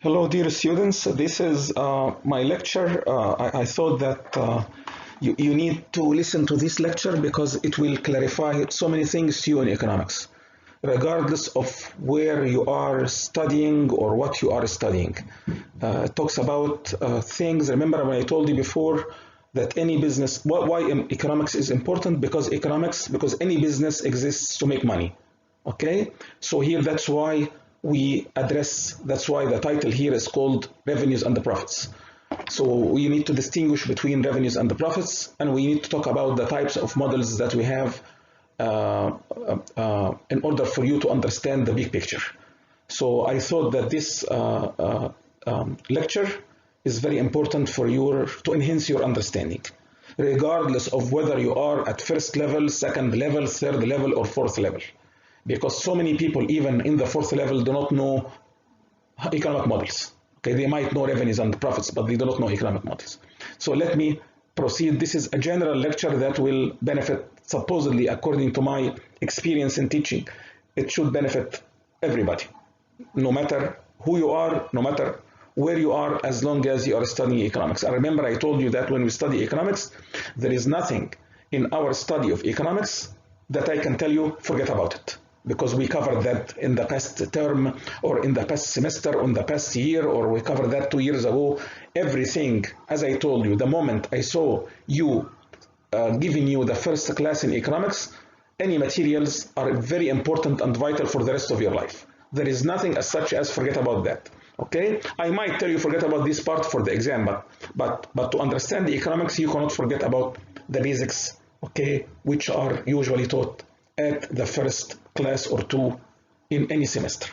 Hello, dear students. This is my lecture. I thought that you need to listen to this lecture because it will clarify so many things to you in economics, regardless of where you are studying or what you are studying. It talks about things. Remember when I told you before that any business, why economics is important? Because any business exists to make money. Okay, so here that's why that's why the title here is called Revenues and the Profits. So we need to distinguish between revenues and the profits, and we need to talk about the types of models that we have in order for you to understand the big picture. So I thought that this lecture is very important for to enhance your understanding, regardless of whether you are at first level, second level, third level, or fourth level. Because so many people, even in the fourth level, do not know economic models. Okay, they might know revenues and profits, but they do not know economic models. So let me proceed. This is a general lecture that will benefit, supposedly, according to my experience in teaching, it should benefit everybody, no matter who you are, no matter where you are, as long as you are studying economics. And remember, I told you that when we study economics, there is nothing in our study of economics that I can tell you, forget about it. Because we covered that in the past term, or in the past semester, or in the past year, or we covered that 2 years ago. Everything, as I told you, the moment I saw you giving you the first class in economics, any materials are very important and vital for the rest of your life. There is nothing as such as forget about that. Okay, I might tell you forget about this part for the exam, but to understand the economics, you cannot forget about the basics, okay, which are usually taught at the first class or two in any semester.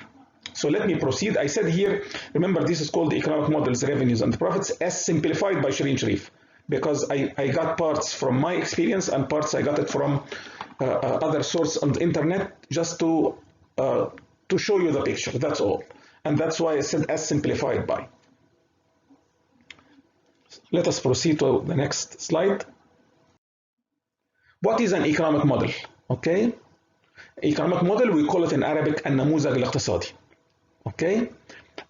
So let me proceed. I said here, remember, this is called economic models, revenues and profits, as simplified by Shireen Sharif, because I got parts from my experience and parts I got it from other sources on the internet, just to show you the picture, that's all. And that's why I said as simplified by. Let us proceed to the next slide. What is an economic model? Okay, economic model, we call it in Arabic النموذج الاقتصادي. Okay,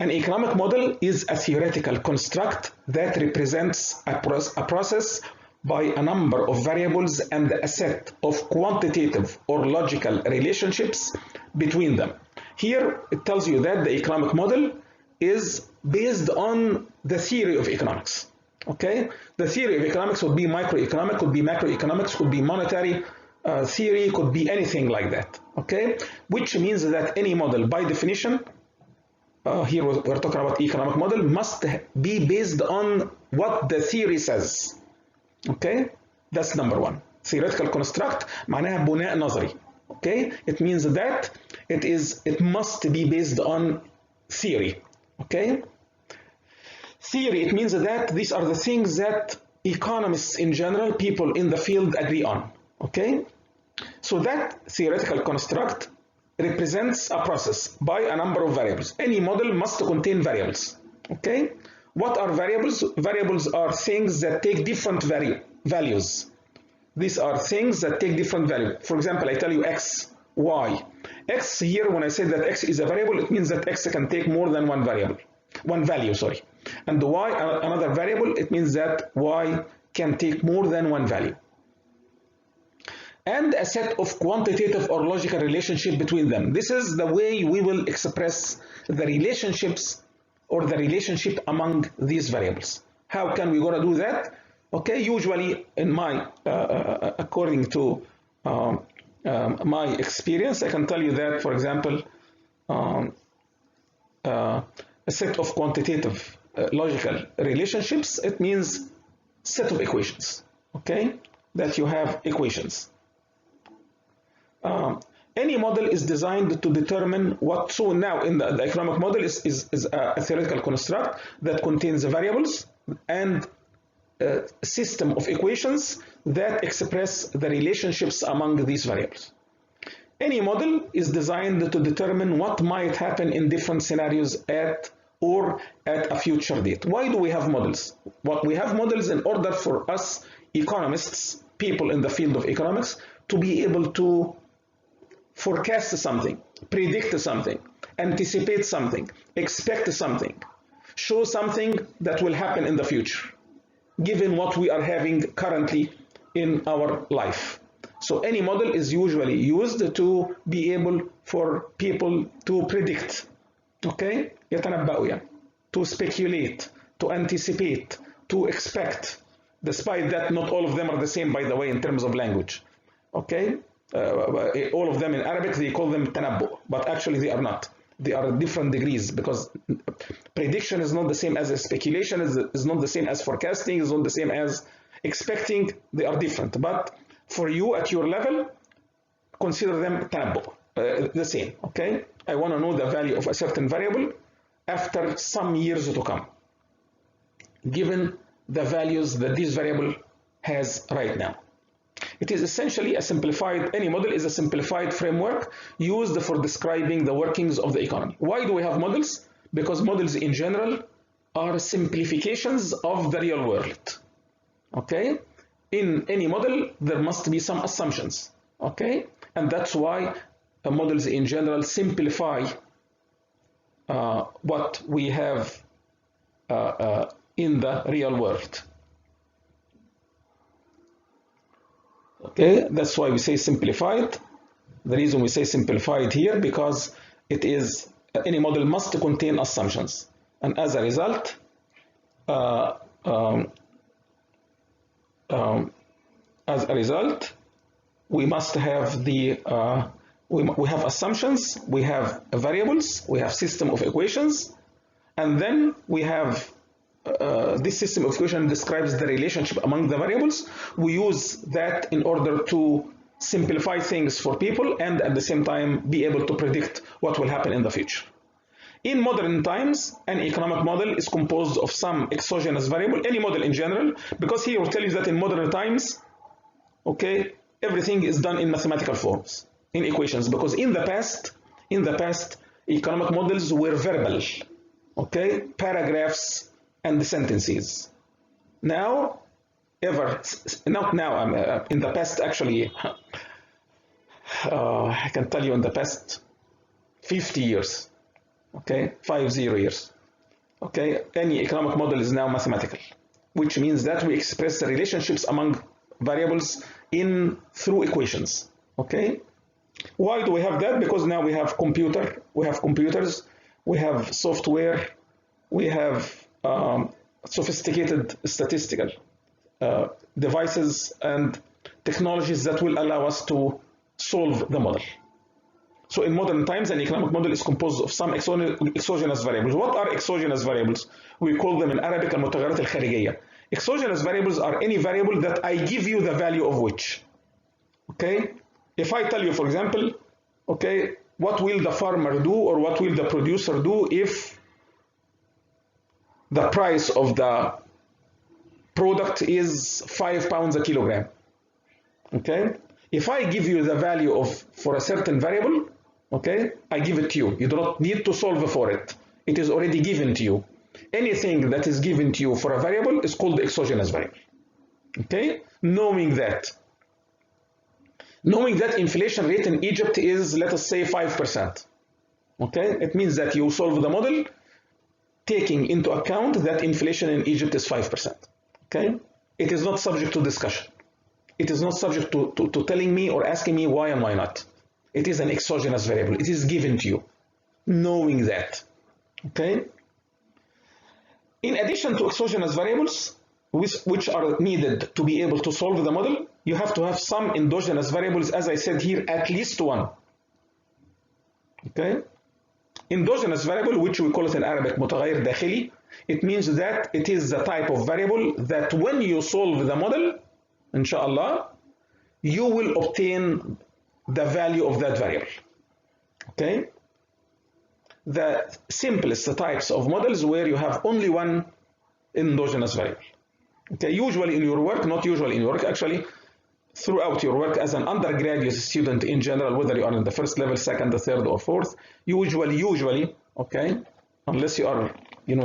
an economic model is a theoretical construct that represents a process by a number of variables and a set of quantitative or logical relationships between them. Here it tells you that the economic model is based on the theory of economics. Okay, the theory of economics would be microeconomic, could be macroeconomics, could be monetary theory, could be anything like that. Okay, which means that any model, by definition, here we're talking about economic model, must be based on what the theory says. Okay, that's number one. Theoretical construct معناها بناء نظري. Okay, it means that it must be based on theory. Okay, theory, it means that these are the things that economists in general, people in the field, agree on. Okay, so that theoretical construct represents a process by a number of variables. Any model must contain variables. Okay, what are variables? Variables are things that take different values. These are things that take different values. For example, I tell you x, y. X here, when I say that x is a variable, it means that x can take more than one value, sorry. And the y, another variable, it means that y can take more than one value. And a set of quantitative or logical relationship between them. This is the way we will express the relationships or the relationship among these variables. How can we gonna do that? Okay, usually in my, according to my experience, I can tell you that, for example, a set of quantitative logical relationships, it means set of equations, okay, that you have equations. Any model is designed to determine what, so now in the economic model is a theoretical construct that contains variables and a system of equations that express the relationships among these variables. Any model is designed to determine what might happen in different scenarios at a future date. Why do we have models? Well, we have models in order for us economists, people in the field of economics, to be able to forecast something, predict something, anticipate something, expect something. show something that will happen in the future, given what we are having currently in our life. So any model is usually used to be able for people to predict, okay? يتنبأوا يعني, to speculate, to anticipate, to expect. Despite that, not all of them are the same, by the way, in terms of language, okay? All of them in Arabic, they call them تنبؤ, but actually they are not. They are different degrees, because prediction is not the same as speculation, is not the same as forecasting, is not the same as expecting. They are different. But for you at your level, consider them تنبؤ, the same, okay? I want to know the value of a certain variable after some years to come, given the values that this variable has right now. It is essentially a simplified, any model is a simplified framework used for describing the workings of the economy. Why do we have models? Because models in general are simplifications of the real world, okay? In any model, there must be some assumptions, okay? And that's why models in general simplify what we have in the real world. Okay, that's why we say simplified. The reason we say simplified here, because it is, any model must contain assumptions. And as a result, we must have we have assumptions, we have variables, we have system of equations, and then we have this system of equation describes the relationship among the variables. We use that in order to simplify things for people and at the same time be able to predict what will happen in the future. In modern times, an economic model is composed of some exogenous variable, any model in general, because here will tell you that in modern times, okay, everything is done in mathematical forms, in equations, because in the past, economic models were verbal, okay, paragraphs and sentences. Now, not now, in the past actually, I can tell you in the past 50 years, okay, 50 years, okay, any economic model is now mathematical, which means that we express the relationships among variables through equations, okay? Why do we have that? Because now we have computers, we have software, we have sophisticated statistical devices and technologies that will allow us to solve the model. So in modern times, an economic model is composed of some exogenous variables. What are exogenous variables? We call them in Arabic المتغيرات الخارجية. Exogenous variables are any variable that I give you the value of which. Okay? If I tell you, for example, okay, what will the farmer do or what will the producer do if the price of the product is £5 a kilogram? Okay? If I give you the value for a certain variable, okay, I give it to you. You do not need to solve for it. It is already given to you. Anything that is given to you for a variable is called the exogenous variable. Okay? Knowing that inflation rate in Egypt is, let us say, 5%. Okay? It means that you solve the model taking into account that inflation in Egypt is 5%. Okay? It is not subject to discussion. It is not subject to telling me or asking me why and why not. It is an exogenous variable. It is given to you. Knowing that. Okay? In addition to exogenous variables, which are needed to be able to solve the model, you have to have some endogenous variables, as I said here, at least one. Okay? Endogenous variable, which we call it in Arabic متغير داخلي, it means that it is the type of variable that when you solve the model, inshallah, you will obtain the value of that variable. Okay? The simplest types of models where you have only one endogenous variable. Okay, usually in your work, not usually in your work, actually, throughout your work as an undergraduate student in general, whether you are in the first level, second, third, or fourth, usually, okay, unless you are,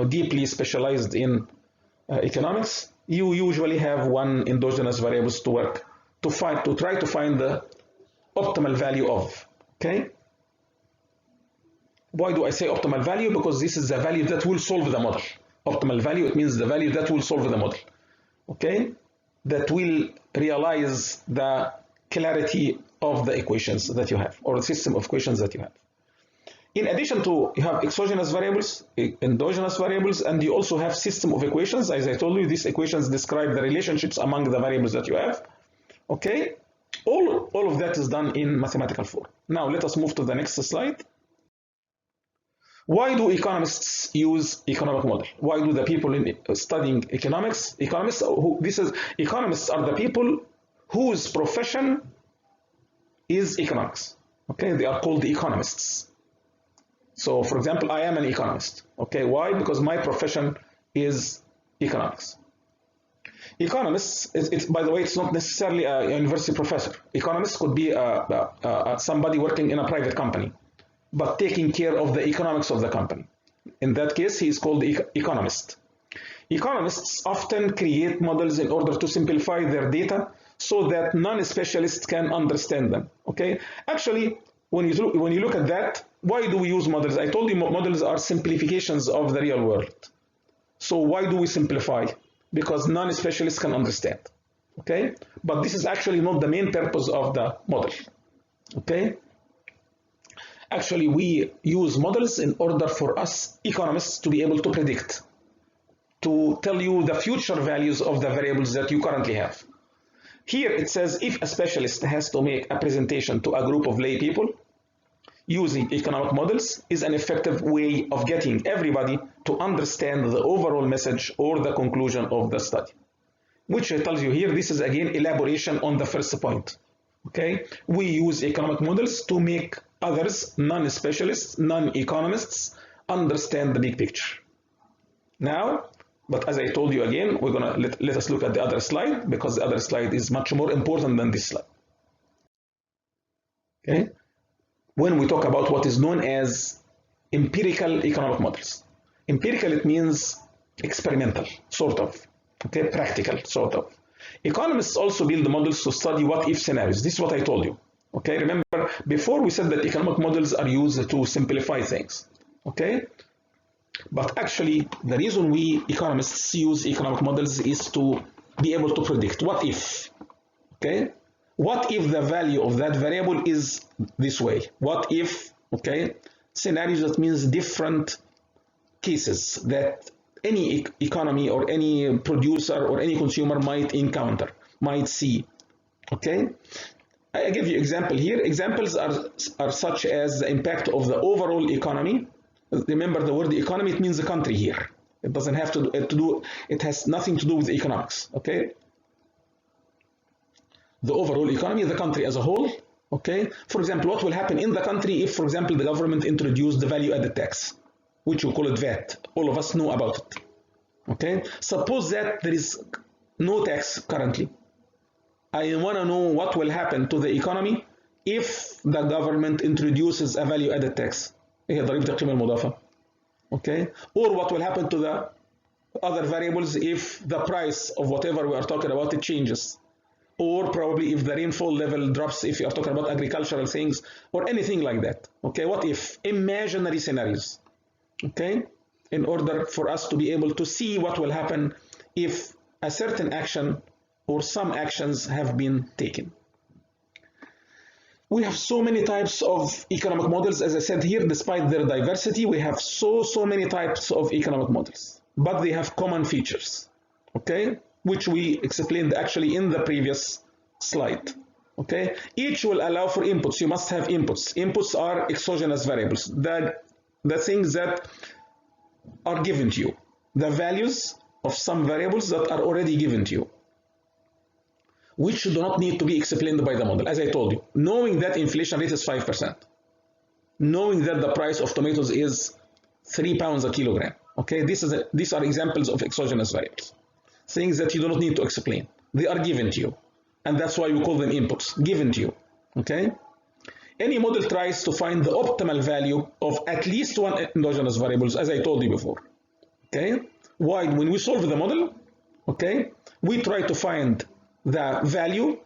deeply specialized in economics, you usually have one endogenous variables to work to try to find the optimal value of. Okay. Why do I say optimal value? Because this is the value that will solve the model. Optimal value, it means the value that will solve the model, okay? That will realize the clarity of the equations that you have, or the system of equations that you have. In addition to, you have exogenous variables, endogenous variables, and you also have system of equations. As I told you, these equations describe the relationships among the variables that you have. Okay? All of that is done in mathematical form. Now let us move to the next slide. Why do economists use economic model? Why do the people studying economics, economists are the people whose profession is economics. Okay? They are called the economists. So, for example, I am an economist. Okay, why? Because my profession is economics. Economists, by the way, it's not necessarily a university professor. Economists could be somebody working in a private company, but taking care of the economics of the company. In that case, he is called the economist. Economists often create models in order to simplify their data so that non-specialists can understand them. Okay, actually, when you look at that, why do we use models? I told you models are simplifications of the real world. So why do we simplify? Because non-specialists can understand. Okay? But this is actually not the main purpose of the model. Okay? Actually, we use models in order for us economists to be able to predict, to tell you the future values of the variables that you currently have. Here it says if a specialist has to make a presentation to a group of lay people, using economic models is an effective way of getting everybody to understand the overall message or the conclusion of the study. Which tells you here, this is again elaboration on the first point. Okay, we use economic models to make others, non-specialists, non-economists, understand the big picture. Now, but as I told you again, we're gonna let us look at the other slide, because the other slide is much more important than this slide. Okay. When we talk about what is known as empirical economic models. Empirical, it means experimental, sort of, okay, practical, sort of. Economists also build models to study what-if scenarios. This is what I told you, okay? Remember, before we said that economic models are used to simplify things, okay? But actually, the reason we economists use economic models is to be able to predict what if, okay? What if the value of that variable is this way? What if, okay, scenarios, that means different cases that any economy or any producer or any consumer might encounter, might see, okay? I give you example here. Examples are such as the impact of the overall economy. Remember the word economy, it means the country here. It doesn't have to do, it has nothing to do with economics, okay? The overall economy, the country as a whole, okay? For example, what will happen in the country if, for example, the government introduced the value-added tax, which we call it VAT. All of us know about it, okay? Suppose that there is no tax currently. I want to know what will happen to the economy if the government introduces a value-added tax. هي ضريبة القيمة المضافة. Okay? Or what will happen to the other variables if the price of whatever we are talking about, it changes. Or probably if the rainfall level drops, if you are talking about agricultural things, or anything like that. Okay, what if? Imaginary scenarios. Okay, in order for us to be able to see what will happen if a certain action or some actions have been taken. We have so many types of economic models. As I said here, despite their diversity, we have so many types of economic models, but they have common features. Okay, which we explained actually in the previous slide. Okay, each will allow for inputs. You must have inputs. Inputs are exogenous variables, the things that are given to you, the values of some variables that are already given to you, which do not need to be explained by the model. As I told you, knowing that inflation rate is 5%, knowing that the price of tomatoes is 3 pounds a kilogram. Okay, these are examples of exogenous variables. Things that you do not need to explain. They are given to you. And that's why we call them inputs, given to you. Okay? Any model tries to find the optimal value of at least one endogenous variables, as I told you before. Okay? Why? When we solve the model, okay, we try to find the value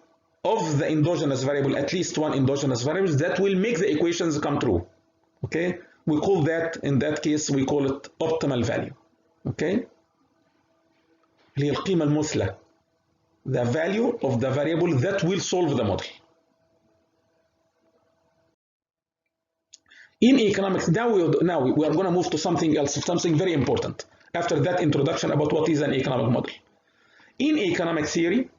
of the endogenous variable, at least one endogenous variable, that will make the equations come true. Okay? We call that, in that case, we call it optimal value. Okay, اللي هي القيمة المثلى, the value of the variable that will solve the model. In economics, now we are going to move to something else, something very important. After that introduction about what is an economic model. In economic theory,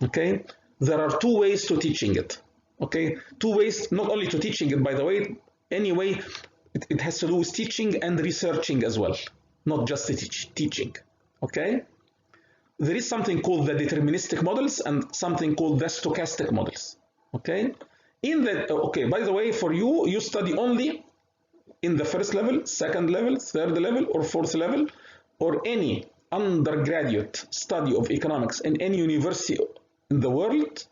okay, there are two ways to teaching it. Okay, two ways, not only to teaching it, by the way, anyway, it has to do with teaching and researching as well, not just teaching. Okay, there is something called the deterministic models and something called the stochastic models. Okay, okay, by the way, for you, you study only in the first level, second level, third level, or fourth level, or any undergraduate study of economics in any university in the world,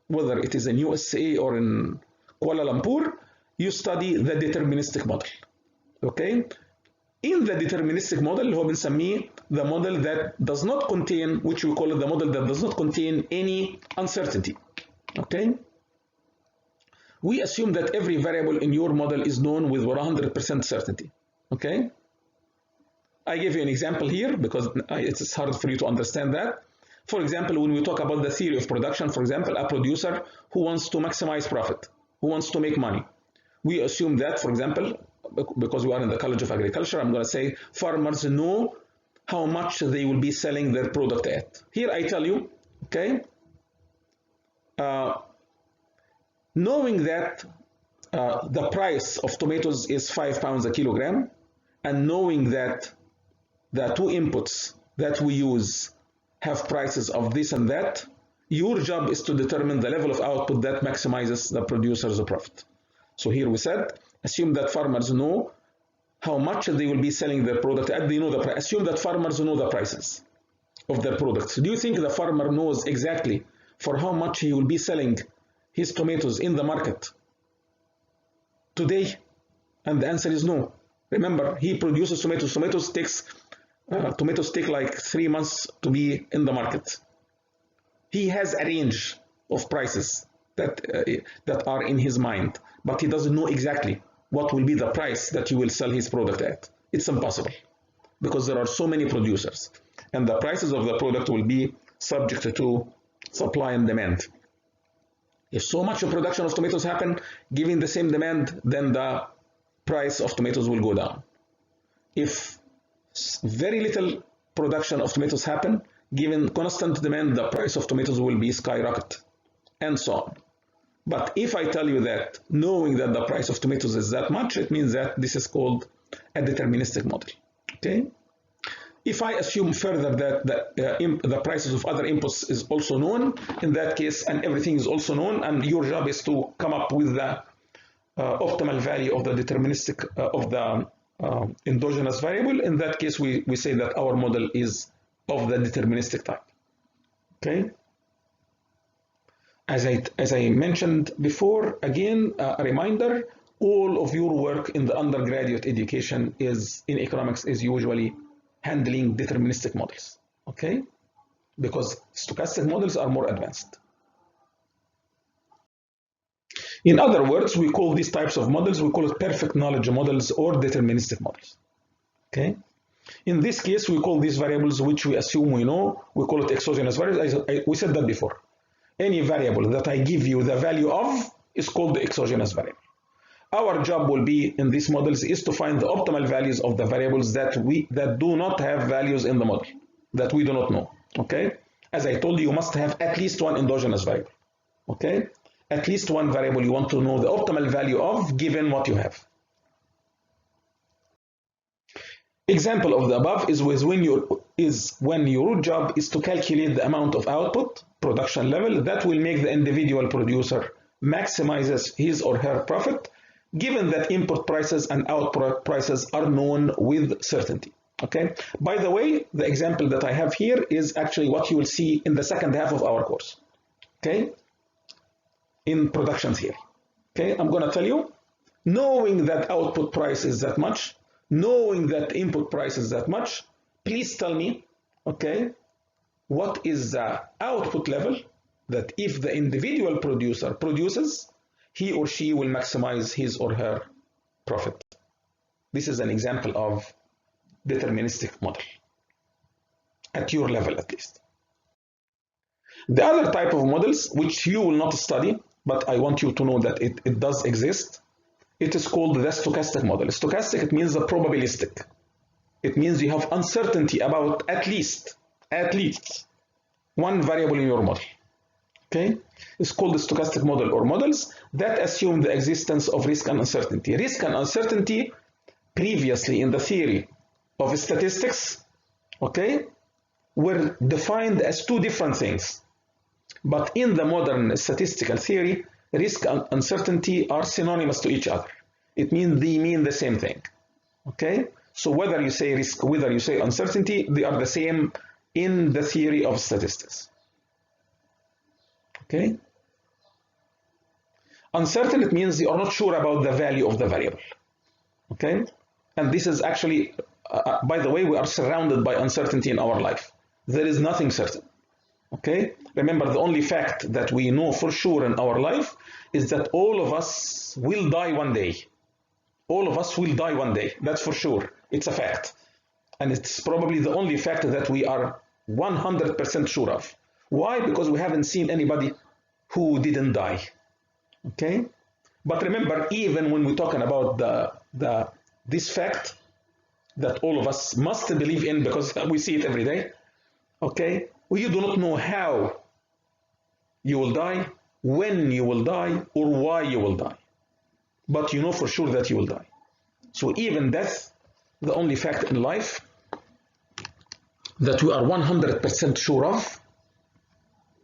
whether it is in USA or in Kuala Lumpur, you study the deterministic model. Okay? In the deterministic model, هو بنسميه the model that does not contain, which we call it the model that does not contain any uncertainty. Okay? We assume that every variable in your model is known with 100% certainty. Okay? I give you an example here because it's hard for you to understand that. For example, when we talk about the theory of production, for example, a producer who wants to maximize profit, who wants to make money, we assume that, for example, because we are in the College of Agriculture, I'm going to say farmers know how much they will be selling their product at. Here I tell you, okay, knowing that the price of tomatoes is £5 a kilogram, and knowing that the two inputs that we use have prices of this and that, your job is to determine the level of output that maximizes the producer's profit. So here we said, assume that farmers know how much they will be selling their product at. They know the price. Assume that farmers know the prices of their products. Do you think the farmer knows exactly for how much he will be selling his tomatoes in the market today? And the answer is no. Remember, he produces tomatoes. Tomatoes take like 3 months to be in the market. He has a range of prices that are in his mind, but he doesn't know exactly what will be the price that he will sell his product at. It's impossible because there are so many producers, and the prices of the product will be subject to supply and demand. If so much production of tomatoes happen, given the same demand, then the price of tomatoes will go down. If very little production of tomatoes happen, given constant demand, the price of tomatoes will be skyrocket, and so on. But if I tell you that knowing that the price of tomatoes is that much, it means that this is called a deterministic model. Okay? If I assume further that the prices of other inputs is also known, in that case, and everything is also known, and your job is to come up with the optimal value of the deterministic, of the endogenous variable, in that case, we say that our model is of the deterministic type. Okay? As I mentioned before, again, a reminder, all of your work in the undergraduate education in economics is usually handling deterministic models, okay? Because stochastic models are more advanced. In other words, we call these types of models, we call it perfect knowledge models or deterministic models, okay? In this case, we call these variables which we assume we know, we call it exogenous variables. We said that before. Any variable that I give you the value of is called the exogenous variable. Our job will be in these models is to find the optimal values of the variables that do not have values in the model, that we do not know, okay? As I told you, you must have at least one endogenous variable, okay? At least one variable you want to know the optimal value of given what you have. Example of the above is when your job is to calculate the amount of output, production level, that will make the individual producer maximizes his or her profit, given that input prices and output prices are known with certainty. Okay. By the way, the example that I have here is actually what you will see in the second half of our course. Okay. In production theory. Okay. I'm going to tell you, knowing that output price is that much, knowing that input price is that much, please tell me, okay, what is the output level that if the individual producer produces, he or she will maximize his or her profit. This is an example of deterministic model, at your level at least. The other type of models, which you will not study, but I want you to know that it does exist, it is called the stochastic model. Stochastic, it means the probabilistic. It means you have uncertainty about at least one variable in your model. Okay? It's called the stochastic model or models that assume the existence of risk and uncertainty. Risk and uncertainty previously in the theory of statistics, okay, were defined as two different things. But in the modern statistical theory, risk and uncertainty are synonymous to each other. It means they mean the same thing. Okay? So whether you say risk, whether you say uncertainty, they are the same in the theory of statistics. Okay? Uncertain, it means you are not sure about the value of the variable. Okay? And this is actually, by the way, we are surrounded by uncertainty in our life. There is nothing certain. Okay? Remember, the only fact that we know for sure in our life is that all of us will die one day. All of us will die one day. That's for sure. It's a fact. And it's probably the only fact that we are 100% sure of. Why? Because we haven't seen anybody who didn't die. Okay? But remember, even when we're talking about this fact that all of us must believe in because we see it every day, okay? Well, you do not know how you will die, when you will die, or why you will die. But you know for sure that you will die. So even death, the only fact in life that we are 100% sure of,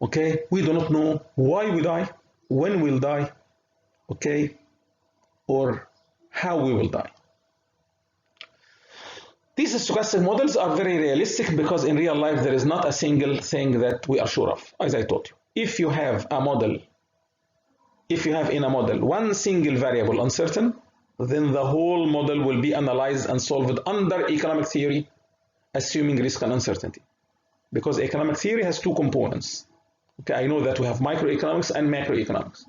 okay? We do not know why we die, when we'll die, okay? Or how we will die. These stochastic models are very realistic because in real life there is not a single thing that we are sure of, as I told you. If you have in a model one single variable uncertain, then the whole model will be analyzed and solved under economic theory, assuming risk and uncertainty. Because economic theory has two components. Okay, I know that we have microeconomics and macroeconomics.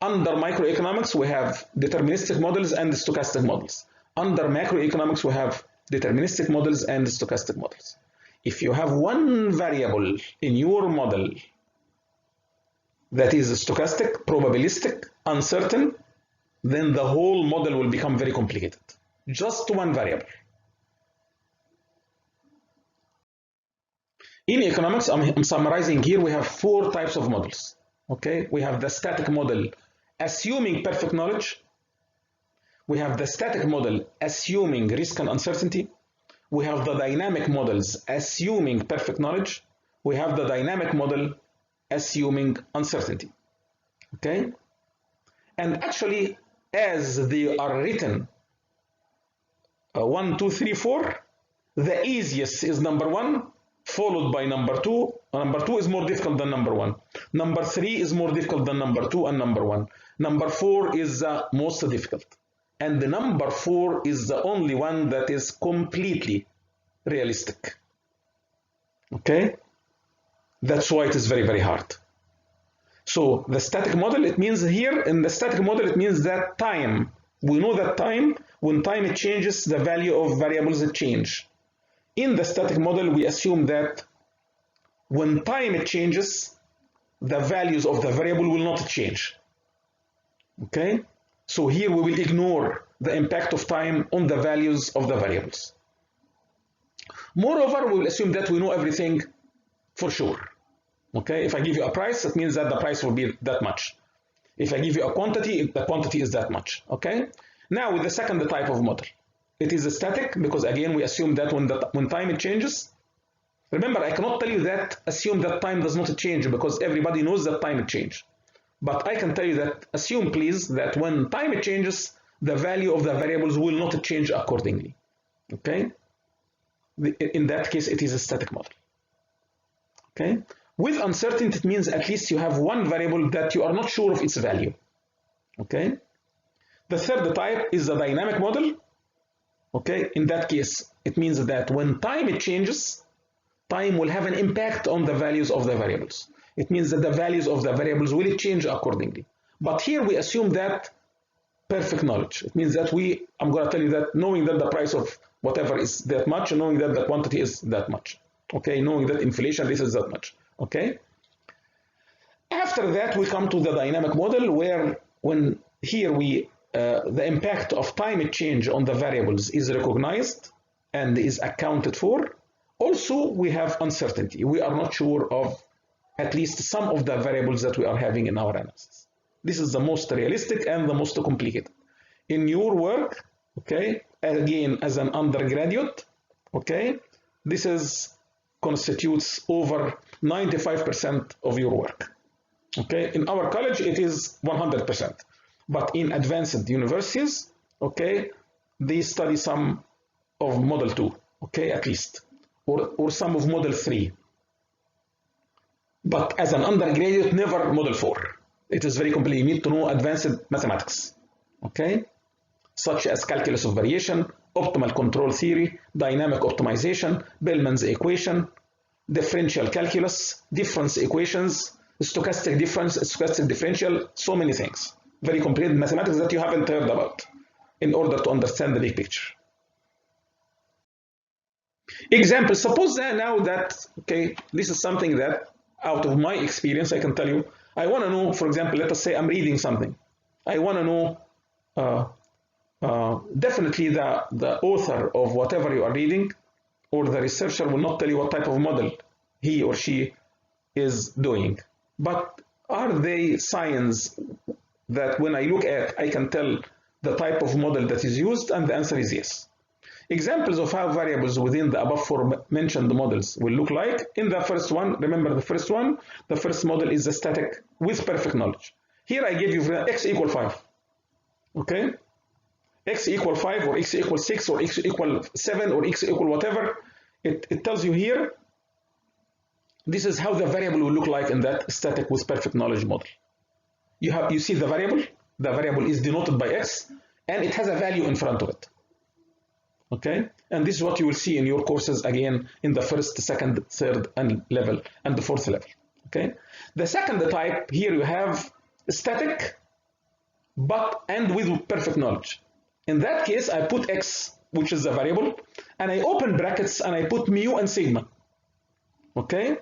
Under microeconomics, we have deterministic models and stochastic models. Under macroeconomics, we have deterministic models and stochastic models. If you have one variable in your model that is stochastic, probabilistic, uncertain, then the whole model will become very complicated. Just one variable. In economics, I'm summarizing here, we have four types of models. Okay, we have the static model assuming perfect knowledge. We have the static model assuming risk and uncertainty. We have the dynamic models assuming perfect knowledge. We have the dynamic model assuming uncertainty. Okay? And actually, as they are written, 1, 2, 3, 4, the easiest is number 1, followed by number 2. Number 2 is more difficult than number 1. Number 3 is more difficult than number 2 and number 1. Number 4 is the most difficult. And the number 4 is the only one that is completely realistic. Okay? That's why it is very, very hard. So the static model, it means here, in the static model, it means that time. We know that time, when time it changes, the value of variables it change. In the static model, we assume that when time it changes, the values of the variable will not change. Okay? So here we will ignore the impact of time on the values of the variables. Moreover, we will assume that we know everything for sure. Okay? If I give you a price, it means that the price will be that much. If I give you a quantity, the quantity is that much. Okay? Now with the second type of model. It is static because again we assume that when time it changes. Remember, I cannot tell you that assume that time does not change because everybody knows that time it changes. But I can tell you that assume please that when time it changes, the value of the variables will not change accordingly. Okay? In that case, it is a static model. Okay? With uncertainty, it means at least you have one variable that you are not sure of its value. Okay? The third type is the dynamic model. Okay? In that case, it means that when time it changes, time will have an impact on the values of the variables. It means that the values of the variables will change accordingly. But here we assume that perfect knowledge. It means that I'm going to tell you that knowing that the price of whatever is that much, knowing that the quantity is that much. Okay, knowing that inflation rate is that much. Okay. After that, we come to the dynamic model, where when here the impact of climate change on the variables is recognized and is accounted for. Also, we have uncertainty. We are not sure of at least some of the variables that we are having in our analysis. This is the most realistic and the most complicated. In your work, okay, again, as an undergraduate, okay, this constitutes over 95% of your work. Okay, in our college, it is 100%. But in advanced universities, okay, they study some of Model 2, okay, at least, or some of Model 3. But as an undergraduate, never Model 4. It is very complete. You need to know advanced mathematics, okay, such as calculus of variation, optimal control theory, dynamic optimization, Bellman's equation, differential calculus, difference equations, stochastic difference, stochastic differential, so many things. Very complicated mathematics that you haven't heard about in order to understand the big picture. Example, suppose that now that, okay, this is something that out of my experience, I can tell you, I want to know, for example, let us say I'm reading something. I want to know definitely the author of whatever you are reading or the researcher will not tell you what type of model he or she is doing. But are they signs that when I look at, I can tell the type of model that is used? And the answer is yes. Examples of how variables within the above four mentioned models will look like. In the first one, remember the first one, the first model is the static with perfect knowledge. Here I give you x equal 5. Okay? X equal 5 or x equal 6 or x equal 7 or x equal whatever. It tells you here, this is how the variable will look like in that static with perfect knowledge model. You see the variable is denoted by x, and it has a value in front of it. Okay, and this is what you will see in your courses again in the first, second, third level and the fourth level. Okay, the second type here you have static, and with perfect knowledge. In that case, I put x, which is the variable, and I open brackets and I put mu and sigma. Okay,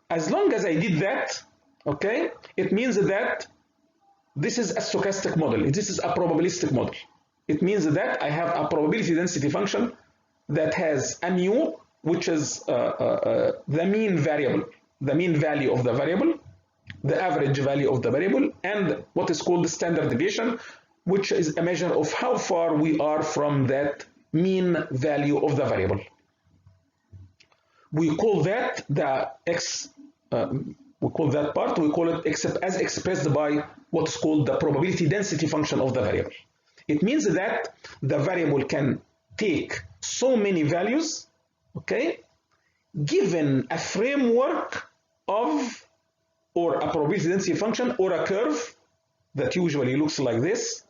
as long as I did that, okay, it means that this is a stochastic model. This is a probabilistic model. It means that I have a probability density function that has a mu, which is the mean variable, the mean value of the variable, the average value of the variable, and what is called the standard deviation, which is a measure of how far we are from that mean value of the variable. We call that the x, we call that part, we call it as expressed by what is called the probability density function of the variable. It means that the variable can take so many values, okay, given a framework of, or a probability density function, or a curve that usually looks like this.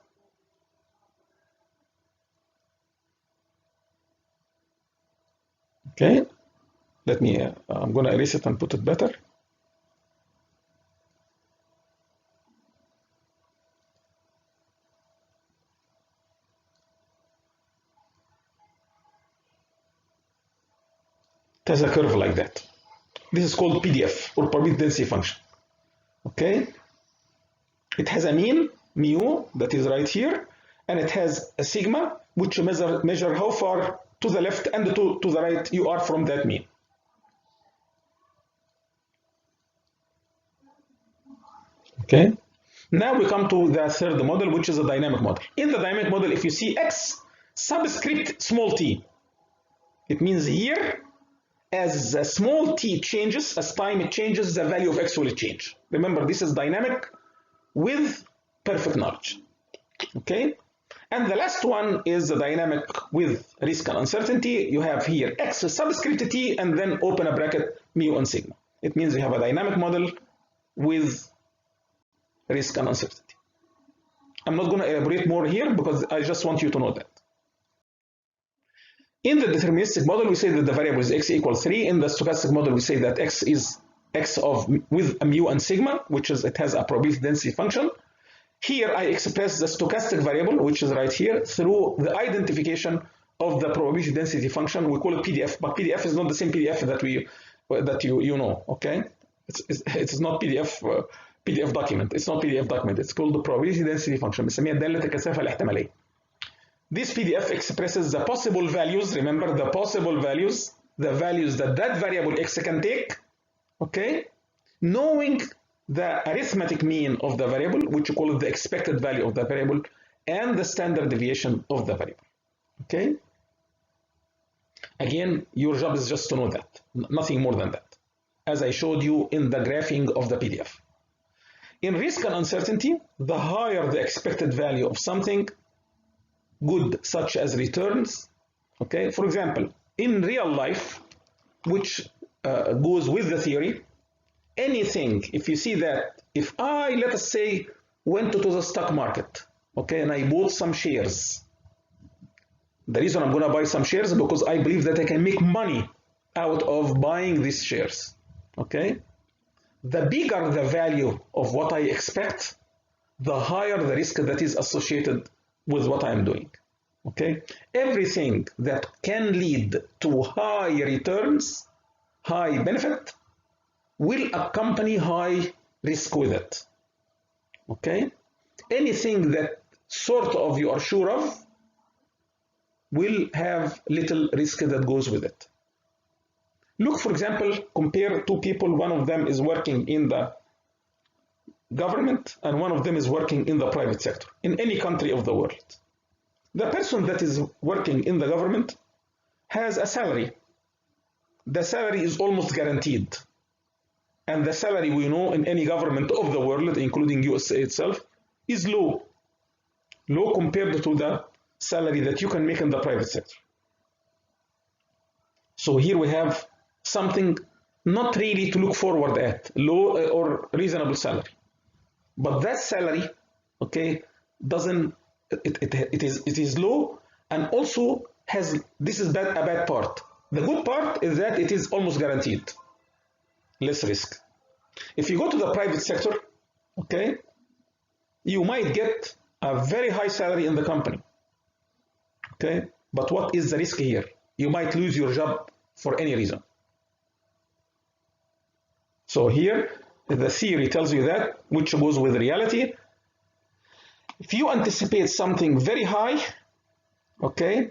Okay, let me, I'm going to erase it and put it better. It has a curve like that. This is called PDF, or probability density function. Okay, it has a mean mu that is right here, and it has a sigma which measure how far to the left and to the right you are from that mean. Okay, now we come to the third model, which is a dynamic model. In the dynamic model, if you see x subscript small t, it means here, as the small t changes, as time it changes, the value of x will change. Remember, this is dynamic with perfect knowledge. Okay, and the last one is the dynamic with risk and uncertainty. You have here x subscript t and then open a bracket mu and sigma. It means you have a dynamic model with risk and uncertainty. I'm not going to elaborate more here because I just want you to know that. In the deterministic model, we say that the variable is x equals 3. In the stochastic model, we say that x is x with a mu and sigma, which is, it has a probability density function. Here I express the stochastic variable, which is right here, through the identification of the probability density function. We call it PDF, but PDF is not the same PDF that you know. Okay, it's not PDF document. It's not PDF document. It's called the probability density function. بنسميها دالة الكثافة الاحتمالية. This PDF expresses the possible values. Remember the possible values, the values that variable x can take. Okay, knowing the arithmetic mean of the variable, which you call it the expected value of the variable, and the standard deviation of the variable. Okay. Again, your job is just to know that, nothing more than that, as I showed you in the graphing of the PDF. In risk and uncertainty, the higher the expected value of something good, such as returns. Okay. For example, in real life, which goes with the theory, anything, if you see that, if I, let us say, went to the stock market, okay, and I bought some shares. The reason I'm going to buy some shares is because I believe that I can make money out of buying these shares, okay? The bigger the value of what I expect, the higher the risk that is associated with what I'm doing, okay? Everything that can lead to high returns, high benefit, will accompany high risk with it, okay? Anything that sort of you are sure of will have little risk that goes with it. Look, for example, compare two people. One of them is working in the government and one of them is working in the private sector in any country of the world. The person that is working in the government has a salary. The salary is almost guaranteed. And the salary we know in any government of the world, including USA itself, is low. Low compared to the salary that you can make in the private sector. So here we have something not really to look forward at, low or reasonable salary. But that salary, okay, doesn't, it is low, and also has, this is a bad part. The good part is that it is almost guaranteed. Less risk. If you go to the private sector, okay, you might get a very high salary in the company, okay, but what is the risk here? You might lose your job for any reason. So here, the theory tells you that, which goes with reality. If you anticipate something very high, okay,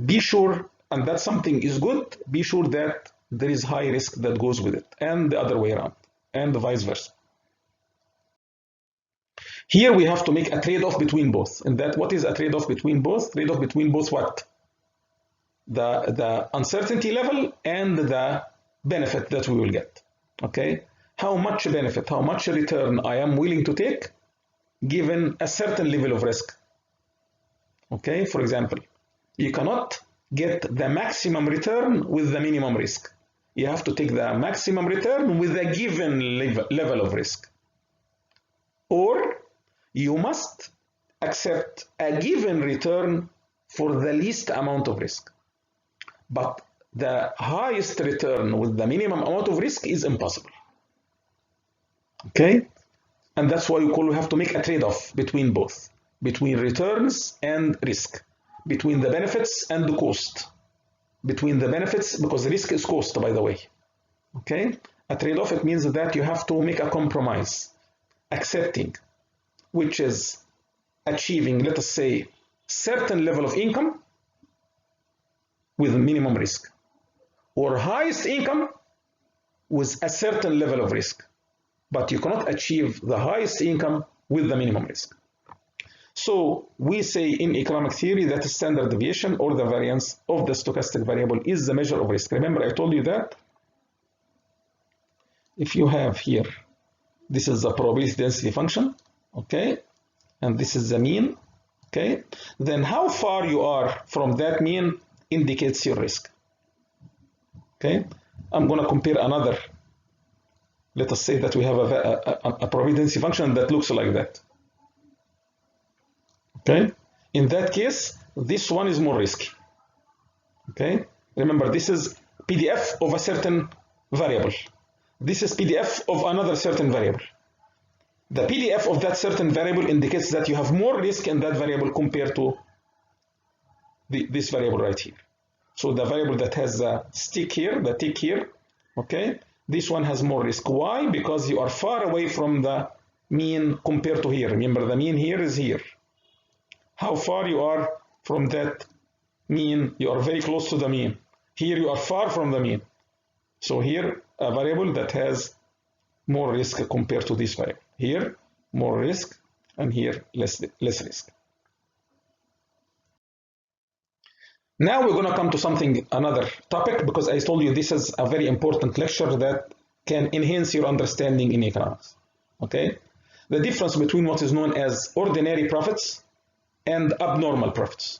be sure, and that something is good, be sure that there is high risk that goes with it, and the other way around, and vice versa. Here we have to make a trade-off between both. And that, what is a trade-off between both? Trade-off between both what? The uncertainty level and the benefit that we will get. Okay? How much benefit, how much return I am willing to take given a certain level of risk. Okay? For example, you cannot get the maximum return with the minimum risk. You have to take the maximum return with a given level of risk. Or you must accept a given return for the least amount of risk. But the highest return with the minimum amount of risk is impossible. Okay? And that's why we have to make a trade-off between both, between returns and risk, between the benefits and the cost, between the benefits, because the risk is cost, by the way. Okay? A trade-off, it means that you have to make a compromise, accepting, which is achieving, let us say, certain level of income with minimum risk, or highest income with a certain level of risk. But you cannot achieve the highest income with the minimum risk. So we say in economic theory that the standard deviation or the variance of the stochastic variable is the measure of risk. Remember, I told you that if you have here, this is the probability density function, okay, and this is the mean, okay, then how far you are from that mean indicates your risk. Okay, I'm going to compare another. Let us say that we have a probability density function that looks like that. Okay, in that case, this one is more risky. Okay, remember, this is PDF of a certain variable. This is PDF of another certain variable. The PDF of that certain variable indicates that you have more risk in that variable compared to this variable right here. So the variable that has the stick here, the tick here, okay, this one has more risk. Why? Because you are far away from the mean compared to here. Remember, the mean here is here. How far you are from that mean? You are very close to the mean. Here you are far from the mean. So here, a variable that has more risk compared to this variable. Here, more risk, and here, less risk. Now we're going to come to another topic, because I told you this is a very important lecture that can enhance your understanding in economics. Okay? The difference between what is known as ordinary profits and abnormal profits.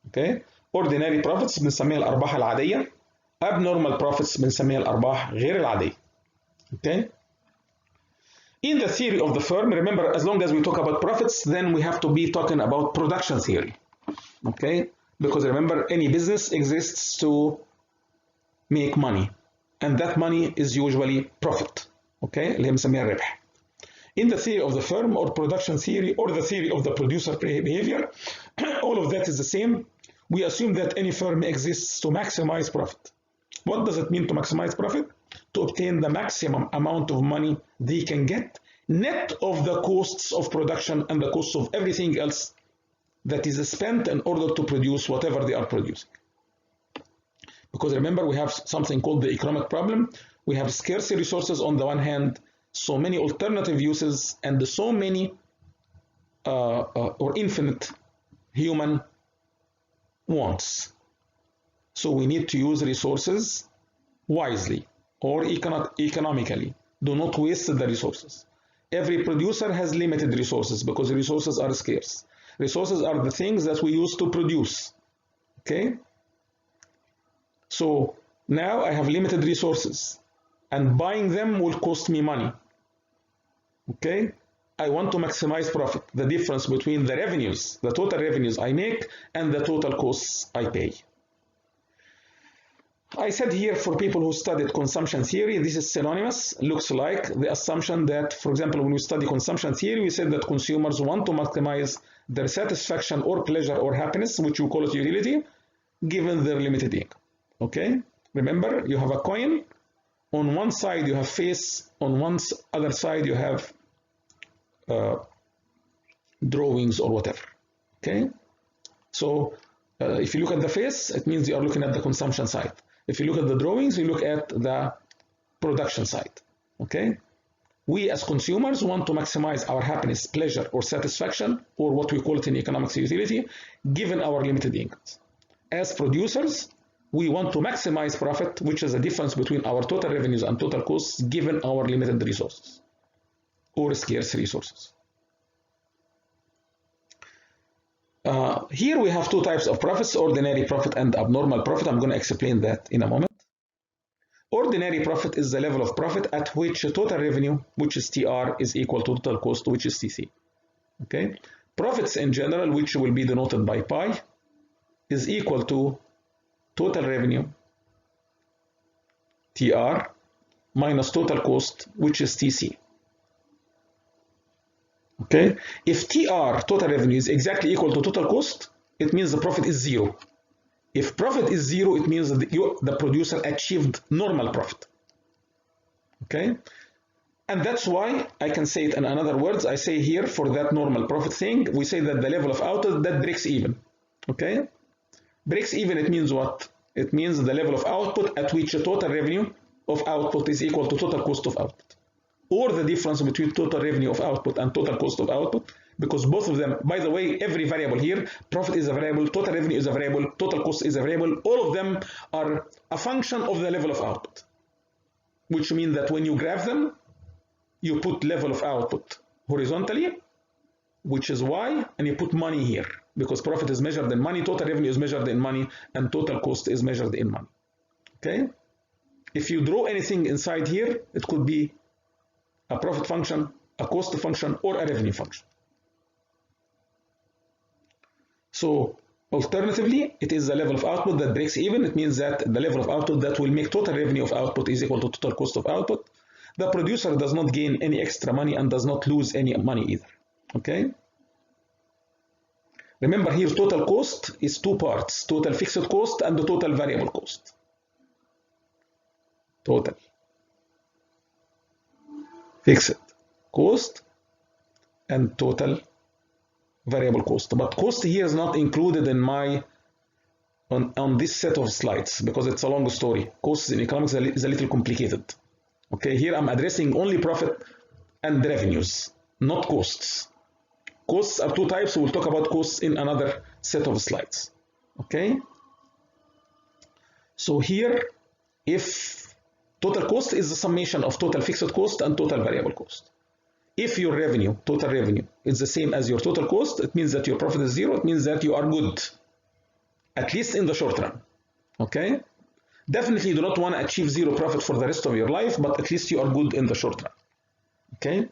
Okay? Ordinary profits بنسميها الأرباح العادية. Abnormal profits بنسميها الأرباح غير العادية. Okay? In the theory of the firm, remember, as long as we talk about profits, then we have to be talking about production theory. Okay? Because remember, any business exists to make money, and that money is usually profit. Okay? اللي هي بنسميها الربح. In the theory of the firm, or production theory, or the theory of the producer behavior, all of that is the same. We assume that any firm exists to maximize profit. What does it mean to maximize profit? To obtain the maximum amount of money they can get, net of the costs of production and the costs of everything else that is spent in order to produce whatever they are producing. Because remember, we have something called the economic problem. We have scarce resources on the one hand, so many alternative uses, and so many or infinite human wants. So we need to use resources wisely or economically. Do not waste the resources. Every producer has limited resources because resources are scarce. Resources are the things that we use to produce. Okay? So now I have limited resources, and buying them will cost me money. Okay? I want to maximize profit, the difference between the revenues, the total revenues I make, and the total costs I pay. I said here, for people who studied consumption theory, this is synonymous, looks like the assumption that, for example, when we study consumption theory, we said that consumers want to maximize their satisfaction or pleasure or happiness, which we call it utility, given their limited income. Okay? Remember, you have a coin. On one side you have face, on one other side you have drawings or whatever. Okay? So if you look at the face, it means you are looking at the consumption side. If you look at the drawings, you look at the production side. Okay? We as consumers want to maximize our happiness, pleasure, or satisfaction, or what we call it in economics utility, given our limited incomes. As producers, we want to maximize profit, which is the difference between our total revenues and total costs, given our limited resources or scarce resources. Here we have two types of profits, ordinary profit and abnormal profit. I'm going to explain that in a moment. Ordinary profit is the level of profit at which total revenue, which is TR, is equal to total cost, which is TC. Okay? Profits in general, which will be denoted by pi, is equal to total revenue, TR, minus total cost, which is TC. Okay? If TR, total revenue, is exactly equal to total cost, it means the profit is zero. If profit is zero, it means that the producer achieved normal profit. Okay? And that's why I can say it in other words. I say here, for that normal profit thing, we say that the level of output that breaks even. Okay? Breaks even, it means what? It means the level of output at which the total revenue of output is equal to total cost of output, or the difference between total revenue of output and total cost of output, because both of them, by the way, every variable here, profit is a variable, total revenue is a variable, total cost is a variable, all of them are a function of the level of output, which means that when you graph them, you put level of output horizontally, which is Y, and you put money here, because profit is measured in money, total revenue is measured in money, and total cost is measured in money. Okay? If you draw anything inside here, it could be a profit function, a cost function, or a revenue function. So alternatively, it is the level of output that breaks even. It means that the level of output that will make total revenue of output is equal to total cost of output. The producer does not gain any extra money and does not lose any money either. Okay? Remember here, total cost is two parts, total fixed cost and the total variable cost. Total fixed cost and total variable cost. But cost here is not included in my on this set of slides because it's a long story. Costs in economics is a little complicated. Okay, here I'm addressing only profit and revenues, not costs. Costs are two types. We'll talk about costs in another set of slides. Okay. So here, if total cost is the summation of total fixed cost and total variable cost. If your revenue, total revenue, is the same as your total cost, it means that your profit is zero. It means that you are good, at least in the short run. Okay? Definitely you do not want to achieve zero profit for the rest of your life, but at least you are good in the short run. Okay?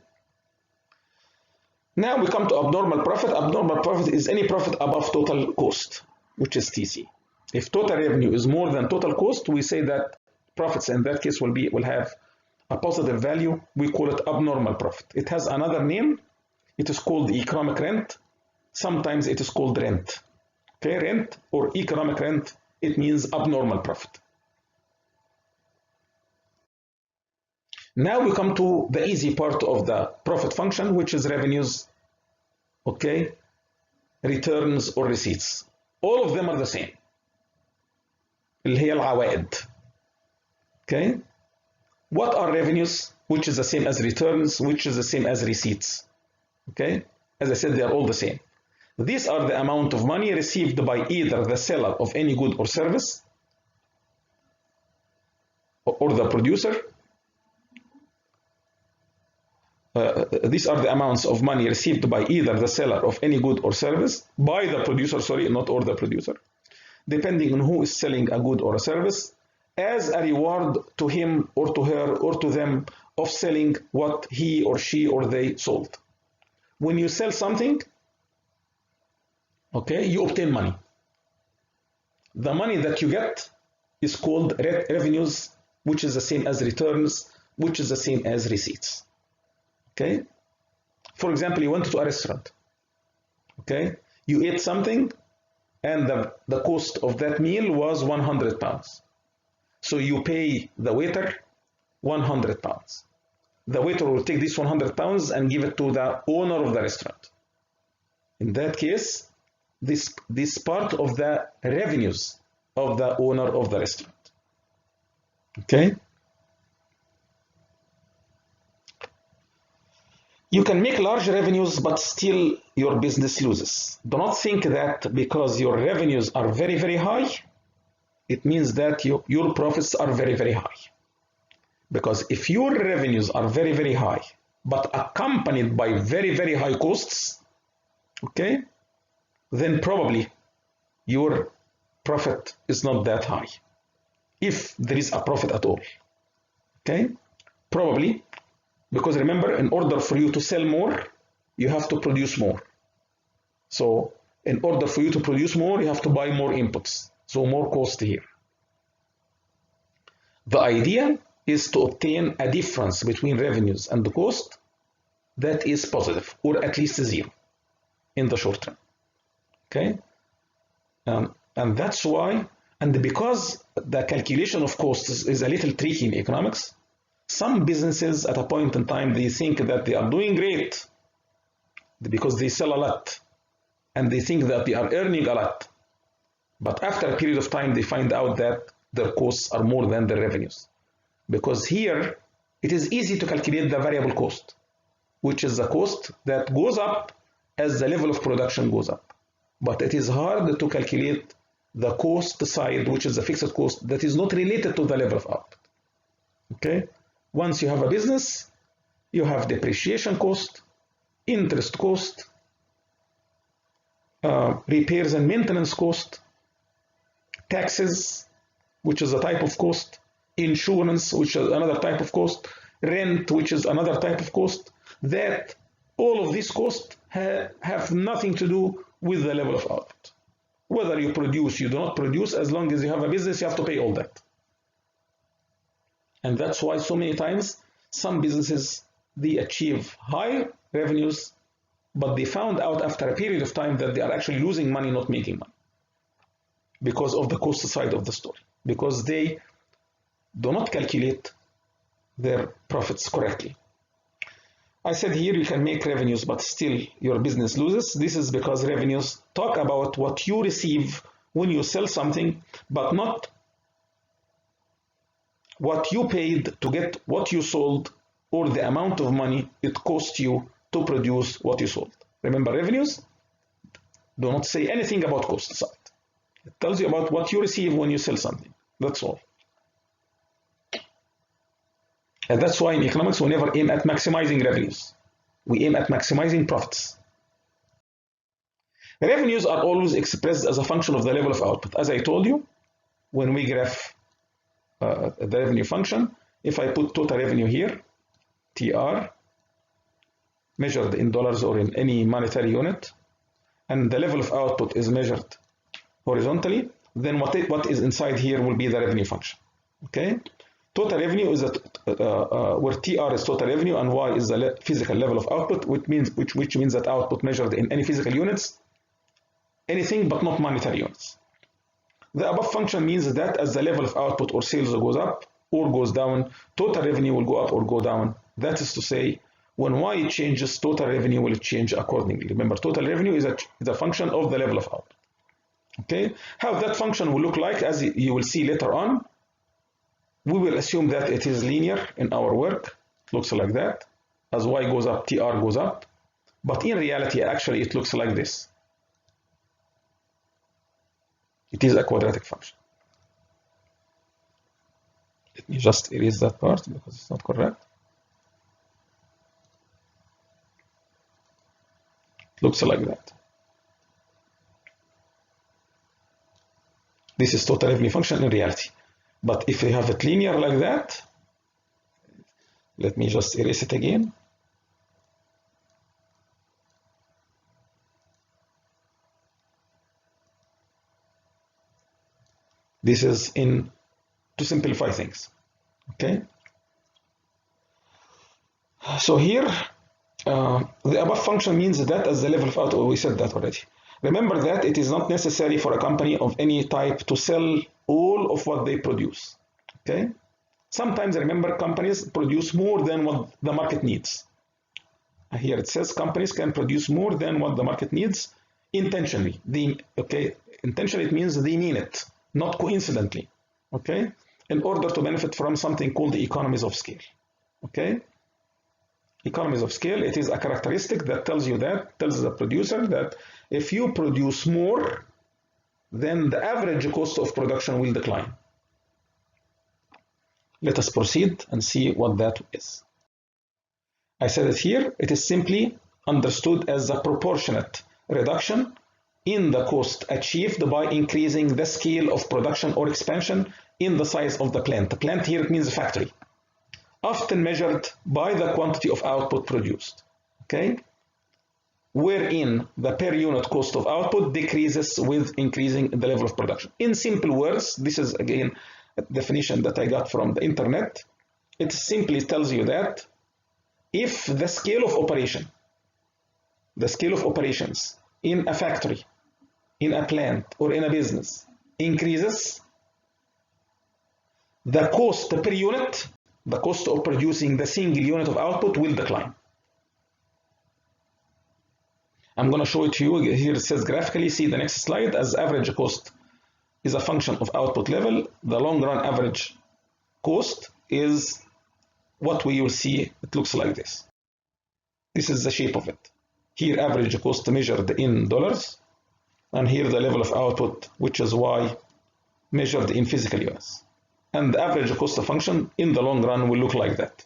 Now we come to abnormal profit. Abnormal profit is any profit above total cost, which is TC. If total revenue is more than total cost, we say that profits in that case will have a positive value. We call it abnormal profit. It has another name. It is called economic rent. Sometimes it is called rent. Okay, rent or economic rent, it means abnormal profit. Now we come to the easy part of the profit function, which is revenues, okay, returns or receipts. All of them are the same. اللي هي العوائد. Okay. What are revenues? Which is the same as returns, which is the same as receipts. Okay. As I said, they are all the same. These are the amount of money received by either the seller of any good or service or the producer. These are the amounts of money received by either the seller of any good or service, by the producer, sorry, not or the producer, depending on who is selling a good or a service, as a reward to him or to her or to them of selling what he or she or they sold. When you sell something, okay, you obtain money. The money that you get is called revenues, which is the same as returns, which is the same as receipts. Okay. For example, you went to a restaurant. Okay. You ate something and the cost of that meal was 100 pounds. So you pay the waiter 100 pounds. The waiter will take this 100 pounds and give it to the owner of the restaurant. In that case, this part of the revenues of the owner of the restaurant. Okay. You can make large revenues, but still your business loses. Do not think that because your revenues are very, very high, it means that your profits are very, very high. Because if your revenues are very, very high, but accompanied by very, very high costs, okay, then probably your profit is not that high. If there is a profit at all, okay, probably. Because remember, in order for you to sell more, you have to produce more. So in order for you to produce more, you have to buy more inputs. So more cost here. The idea is to obtain a difference between revenues and the cost that is positive, or at least zero in the short term. Okay? And that's why, and because the calculation of costs is a little tricky in economics, some businesses at a point in time, they think that they are doing great because they sell a lot and they think that they are earning a lot. But after a period of time, they find out that their costs are more than their revenues. Because here, it is easy to calculate the variable cost, which is the cost that goes up as the level of production goes up. But it is hard to calculate the cost side, which is the fixed cost that is not related to the level of output. Okay? Once you have a business, you have depreciation cost, interest cost, repairs and maintenance cost, taxes, which is a type of cost, insurance, which is another type of cost, rent, which is another type of cost, that all of these costs have nothing to do with the level of output. Whether you produce, you do not produce, as long as you have a business, you have to pay all that. And that's why so many times some businesses, they achieve high revenues, but they found out after a period of time that they are actually losing money, not making money, because of the cost side of the story, because they do not calculate their profits correctly. I said here you can make revenues, but still your business loses. This is because revenues talk about what you receive when you sell something, but not what you paid to get what you sold, or the amount of money it cost you to produce what you sold. Remember, revenues do not say anything about cost side. It tells you about what you receive when you sell something. That's all. And that's why in economics we never aim at maximizing revenues. We aim at maximizing profits. Revenues are always expressed as a function of the level of output. As I told you, when we graph the revenue function, if I put total revenue here, TR, measured in dollars or in any monetary unit, and the level of output is measured horizontally, then what is inside here will be the revenue function. Okay? Total revenue is where TR is total revenue and Y is the physical level of output, which means that output measured in any physical units, anything but not monetary units. The above function means that as the level of output or sales goes up or goes down, total revenue will go up or go down. That is to say, when Y changes, total revenue will change accordingly. Remember, total revenue is a function of the level of output. Okay? How that function will look like, as you will see later on, we will assume that it is linear in our work. It looks like that. As Y goes up, TR goes up. But in reality, actually, it looks like this. It is a quadratic function. Let me just erase that part because it's not correct. It looks like that. This is total revenue function in reality. But if we have it linear like that, let me just erase it again. This is to simplify things. Okay. So here, the above function means that as the level of output, we said that already. Remember that it is not necessary for a company of any type to sell all of what they produce. Okay. Sometimes, remember, companies produce more than what the market needs. Here it says companies can produce more than what the market needs intentionally. Intentionally it means they mean it, not coincidentally. Okay, in order to benefit from something called the economies of scale. Okay, economies of scale. It is a characteristic that tells the producer that if you produce more, then the average cost of production will decline. Let us proceed and see what that is. I said it here. It is simply understood as a proportionate reduction in the cost achieved by increasing the scale of production or expansion in the size of the plant. The plant here means a factory, often measured by the quantity of output produced. Okay, wherein the per unit cost of output decreases with increasing the level of production. In simple words, this is again a definition that I got from the internet. It simply tells you that if the scale of operations in a factory, in a plant, or in a business increases, the cost per unit, the cost of producing the single unit of output will decline. I'm going to show it to you. Here it says graphically, see the next slide, as average cost is a function of output level. The long run average cost is what we will see. It looks like this. This is the shape of it. Here average cost measured in dollars, and here the level of output, which is Y, measured in physical units. And the average cost function in the long run will look like that.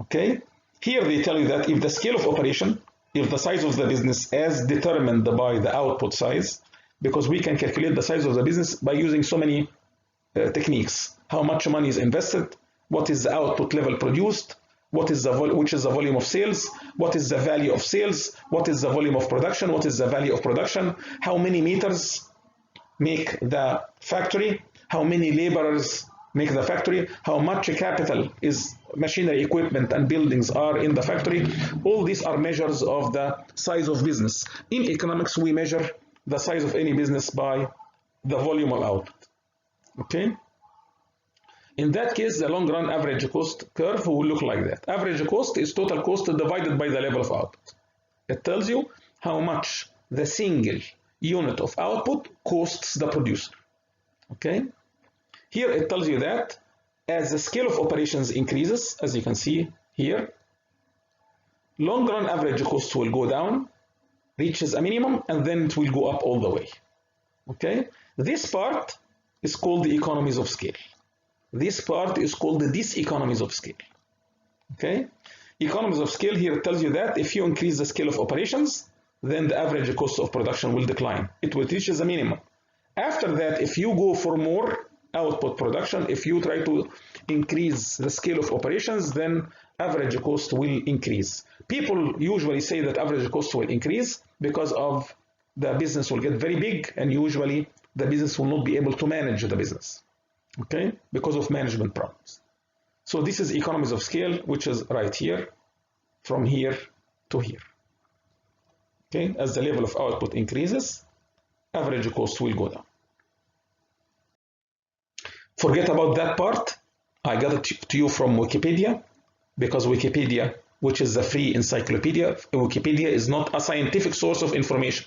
Okay? Here they tell you that if the scale of operation, if the size of the business as determined by the output size, because we can calculate the size of the business by using so many techniques. How much money is invested, what is the output level produced, which is the volume of sales, what is the value of sales, what is the volume of production, what is the value of production, how many meters make the factory, how many laborers make the factory, how much capital is machinery, equipment, and buildings are in the factory. All these are measures of the size of business. In economics, we measure the size of any business by the volume of output. Okay? In that case, the long run average cost curve will look like that. Average cost is total cost divided by the level of output. It tells you how much the single unit of output costs the producer. Okay? Here it tells you that as the scale of operations increases, as you can see here, long run average cost will go down, reaches a minimum, and then it will go up all the way. Okay? This part is called the economies of scale. This part is called the diseconomies of scale. Okay? Economies of scale here tells you that if you increase the scale of operations, then the average cost of production will decline. It will reach a minimum. After that, if you go for more output production, if you try to increase the scale of operations, then average cost will increase. People usually say that average cost will increase because of the business will get very big, and usually the business will not be able to manage the business, okay, because of management problems. So this is economies of scale, which is right here, from here to here. Okay, as the level of output increases, average cost will go down. Forget about that part. I got it to you from Wikipedia, because Wikipedia, which is a free encyclopedia, Wikipedia is not a scientific source of information.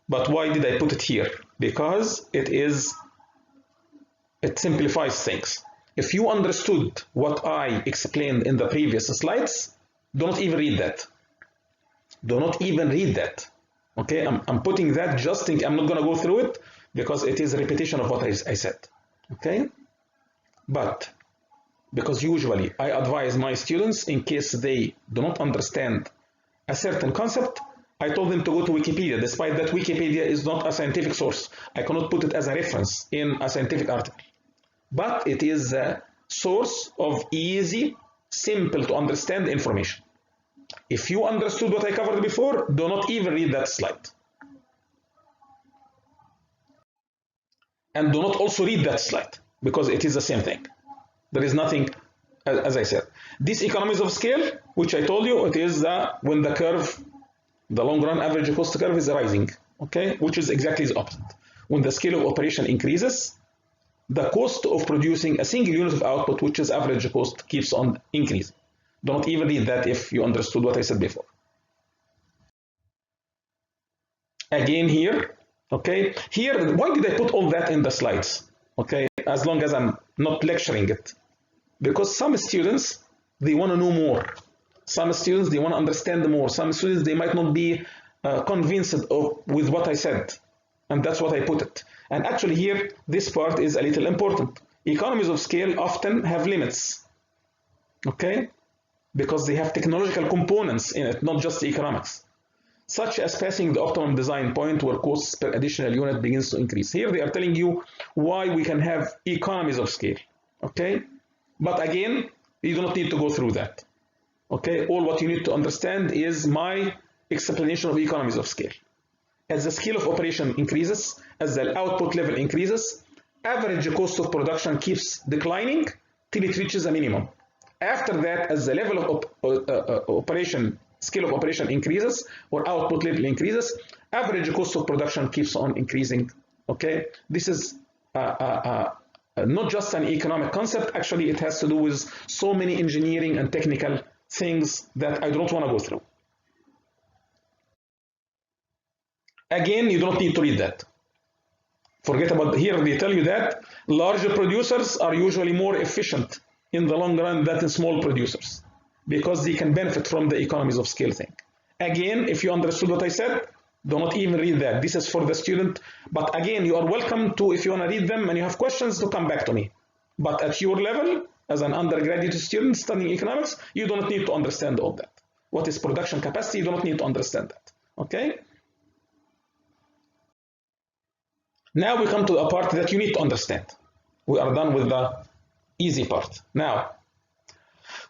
But why did I put it here? Because it simplifies things. If you understood what I explained in the previous slides, do not even read that. Do not even read that. Okay, I'm putting that just in, I'm not going to go through it because it is a repetition of what I said. Okay, but because usually I advise my students, in case they do not understand a certain concept, I told them to go to Wikipedia, despite that Wikipedia is not a scientific source. I cannot put it as a reference in a scientific article. But it is a source of easy, simple to understand information. If you understood what I covered before, do not even read that slide. And do not also read that slide, because it is the same thing. There is nothing, as I said. These economies of scale, which I told you, it is when the curve, the long run average cost curve is rising, okay, which is exactly the opposite. When the scale of operation increases, the cost of producing a single unit of output, which is average cost, keeps on increasing. Don't even read that if you understood what I said before. Again here, okay, here, why did I put all that in the slides? Okay, as long as I'm not lecturing it. Because some students, they want to know more. Some students, they want to understand more. Some students, they might not be convinced with what I said. And that's what I put it. And actually here, this part is a little important. Economies of scale often have limits, okay? Because they have technological components in it, not just economics, such as passing the optimum design point where costs per additional unit begins to increase. Here they are telling you why we can have economies of scale, okay? But again, you do not need to go through that, okay? All what you need to understand is my explanation of economies of scale. As the scale of operation increases, as the output level increases, average cost of production keeps declining till it reaches a minimum. After that, as the level of scale of operation increases or output level increases, average cost of production keeps on increasing. Okay, this is not just an economic concept. Actually, it has to do with so many engineering and technical things that I don't want to go through. Again, you don't need to read that. Forget about here. They tell you that larger producers are usually more efficient in the long run than small producers because they can benefit from the economies of scale thing. Again, if you understood what I said, do not even read that. This is for the student. But again, you are welcome to, if you want to read them and you have questions, to come back to me. But at your level, as an undergraduate student studying economics, you do not need to understand all that. What is production capacity? You do not need to understand that. Okay? Now we come to a part that you need to understand. We are done with the easy part. Now,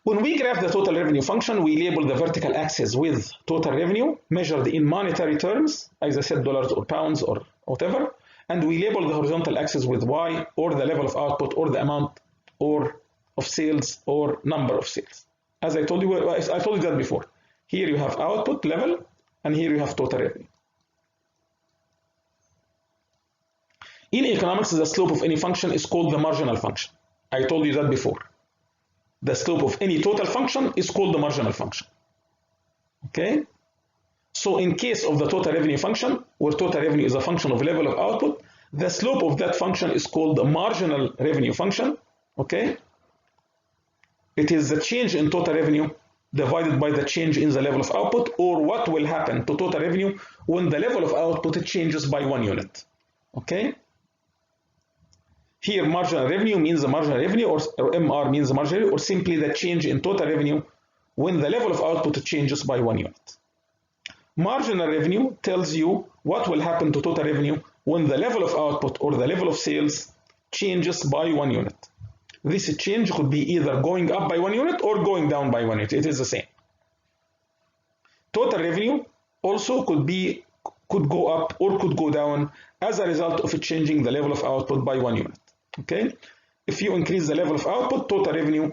when we graph the total revenue function, we label the vertical axis with total revenue measured in monetary terms, as I said, dollars or pounds or whatever, and we label the horizontal axis with Y, or the level of output, or the amount or of sales or number of sales. As I told you, I told you that before. Here you have output level, and here you have total revenue. In economics, the slope of any function is called the marginal function. I told you that before. The slope of any total function is called the marginal function. Okay? So in case of the total revenue function, where total revenue is a function of level of output, the slope of that function is called the marginal revenue function. Okay? It is the change in total revenue divided by the change in the level of output, or what will happen to total revenue when the level of output changes by 1 unit. Okay? Here, marginal revenue means the marginal revenue, or MR means the marginal revenue, or simply the change in total revenue when the level of output changes by 1 unit. Marginal revenue tells you what will happen to total revenue when the level of output or the level of sales changes by 1 unit. This change could be either going up by 1 unit or going down by 1 unit. It is the same. Total revenue also could go up or could go down as a result of changing the level of output by 1 unit. Okay? If you increase the level of output, total revenue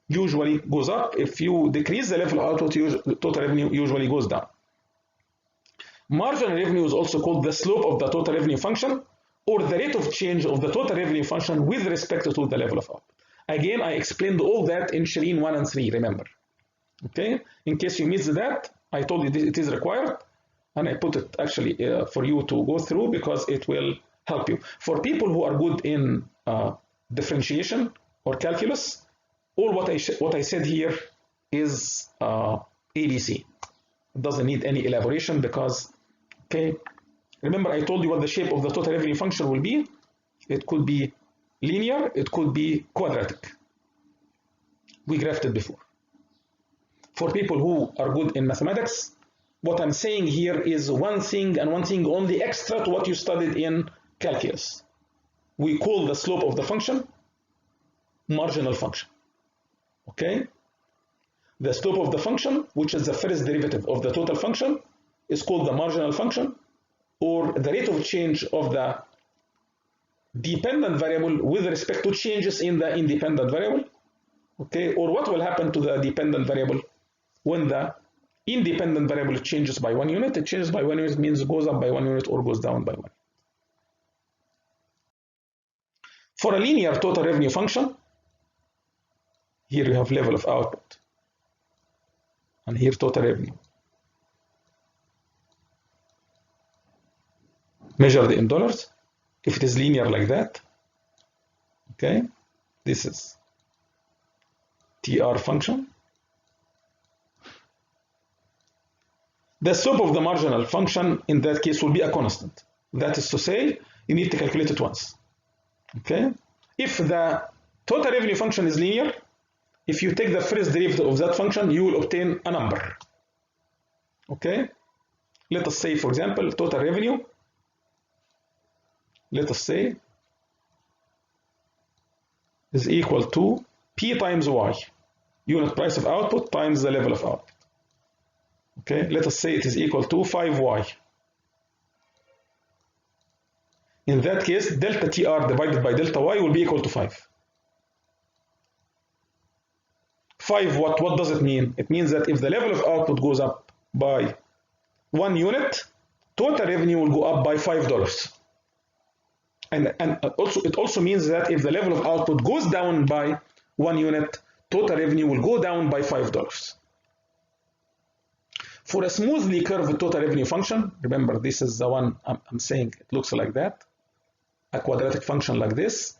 usually goes up. If you decrease the level of output, total revenue usually goes down. Marginal revenue is also called the slope of the total revenue function, or the rate of change of the total revenue function with respect to the level of output. Again, I explained all that in Shireen 1 and 3, remember. Okay? In case you missed that, I told you it is required, and I put it actually for you to go through because it will help you. For people who are good in differentiation or calculus, all what I said here is ABC. It doesn't need any elaboration because, okay, remember I told you what the shape of the total revenue function will be. It could be linear, it could be quadratic. We graphed it before. For people who are good in mathematics, what I'm saying here is one thing and one thing only extra to what you studied in calculus. We call the slope of the function marginal function. Okay? The slope of the function, which is the first derivative of the total function, is called the marginal function, or the rate of change of the dependent variable with respect to changes in the independent variable. Okay? Or what will happen to the dependent variable when the independent variable changes by 1 unit. It changes by 1 unit means it goes up by 1 unit or goes down by 1. For a linear total revenue function, here you have level of output, and here total revenue. Measured in dollars. If it is linear like that, okay, this is TR function. The slope of the marginal function in that case will be a constant. That is to say, you need to calculate it once. Okay? If the total revenue function is linear, if you take the first derivative of that function, you will obtain a number. Okay? Let us say, for example, total revenue, let us say, is equal to P times Y, unit price of output times the level of output. Okay, let us say it is equal to 5Y. In that case, delta TR divided by delta Y will be equal to 5. 5 what does it mean? It means that if the level of output goes up by 1 unit, total revenue will go up by $5. And also it also means that if the level of output goes down by 1 unit, total revenue will go down by $5. For a smoothly curved total revenue function, remember this is the one I'm saying it looks like that, a quadratic function like this.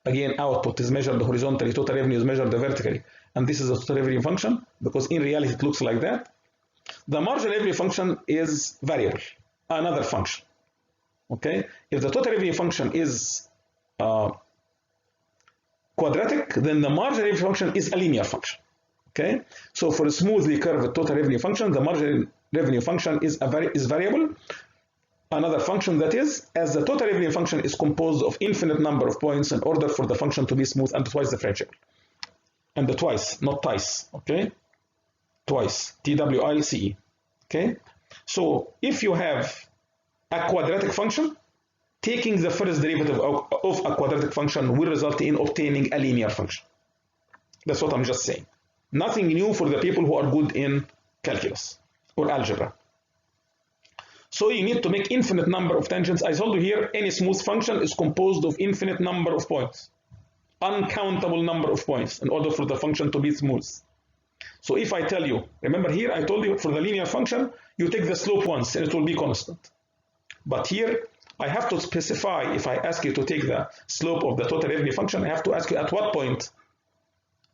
Again, output is measured horizontally, total revenue is measured vertically, and this is a total revenue function because in reality it looks like that. The marginal revenue function is variable, another function. Okay, if the total revenue function is quadratic, then the marginal revenue function is a linear function. Okay, so for a smoothly curved total revenue function, the marginal revenue function is variable. Another function that is, as the total revenue function is composed of infinite number of points in order for the function to be smooth and twice differentiable. And the twice, not twice, okay? Twice, TWICE, okay? So if you have a quadratic function, taking the first derivative of a quadratic function will result in obtaining a linear function. That's what I'm just saying. Nothing new for the people who are good in calculus or algebra. So you need to make infinite number of tangents. I told you here, any smooth function is composed of infinite number of points, uncountable number of points in order for the function to be smooth. So if I tell you, remember here I told you for the linear function, you take the slope once and it will be constant. But here I have to specify, if I ask you to take the slope of the total revenue function, I have to ask you at what point.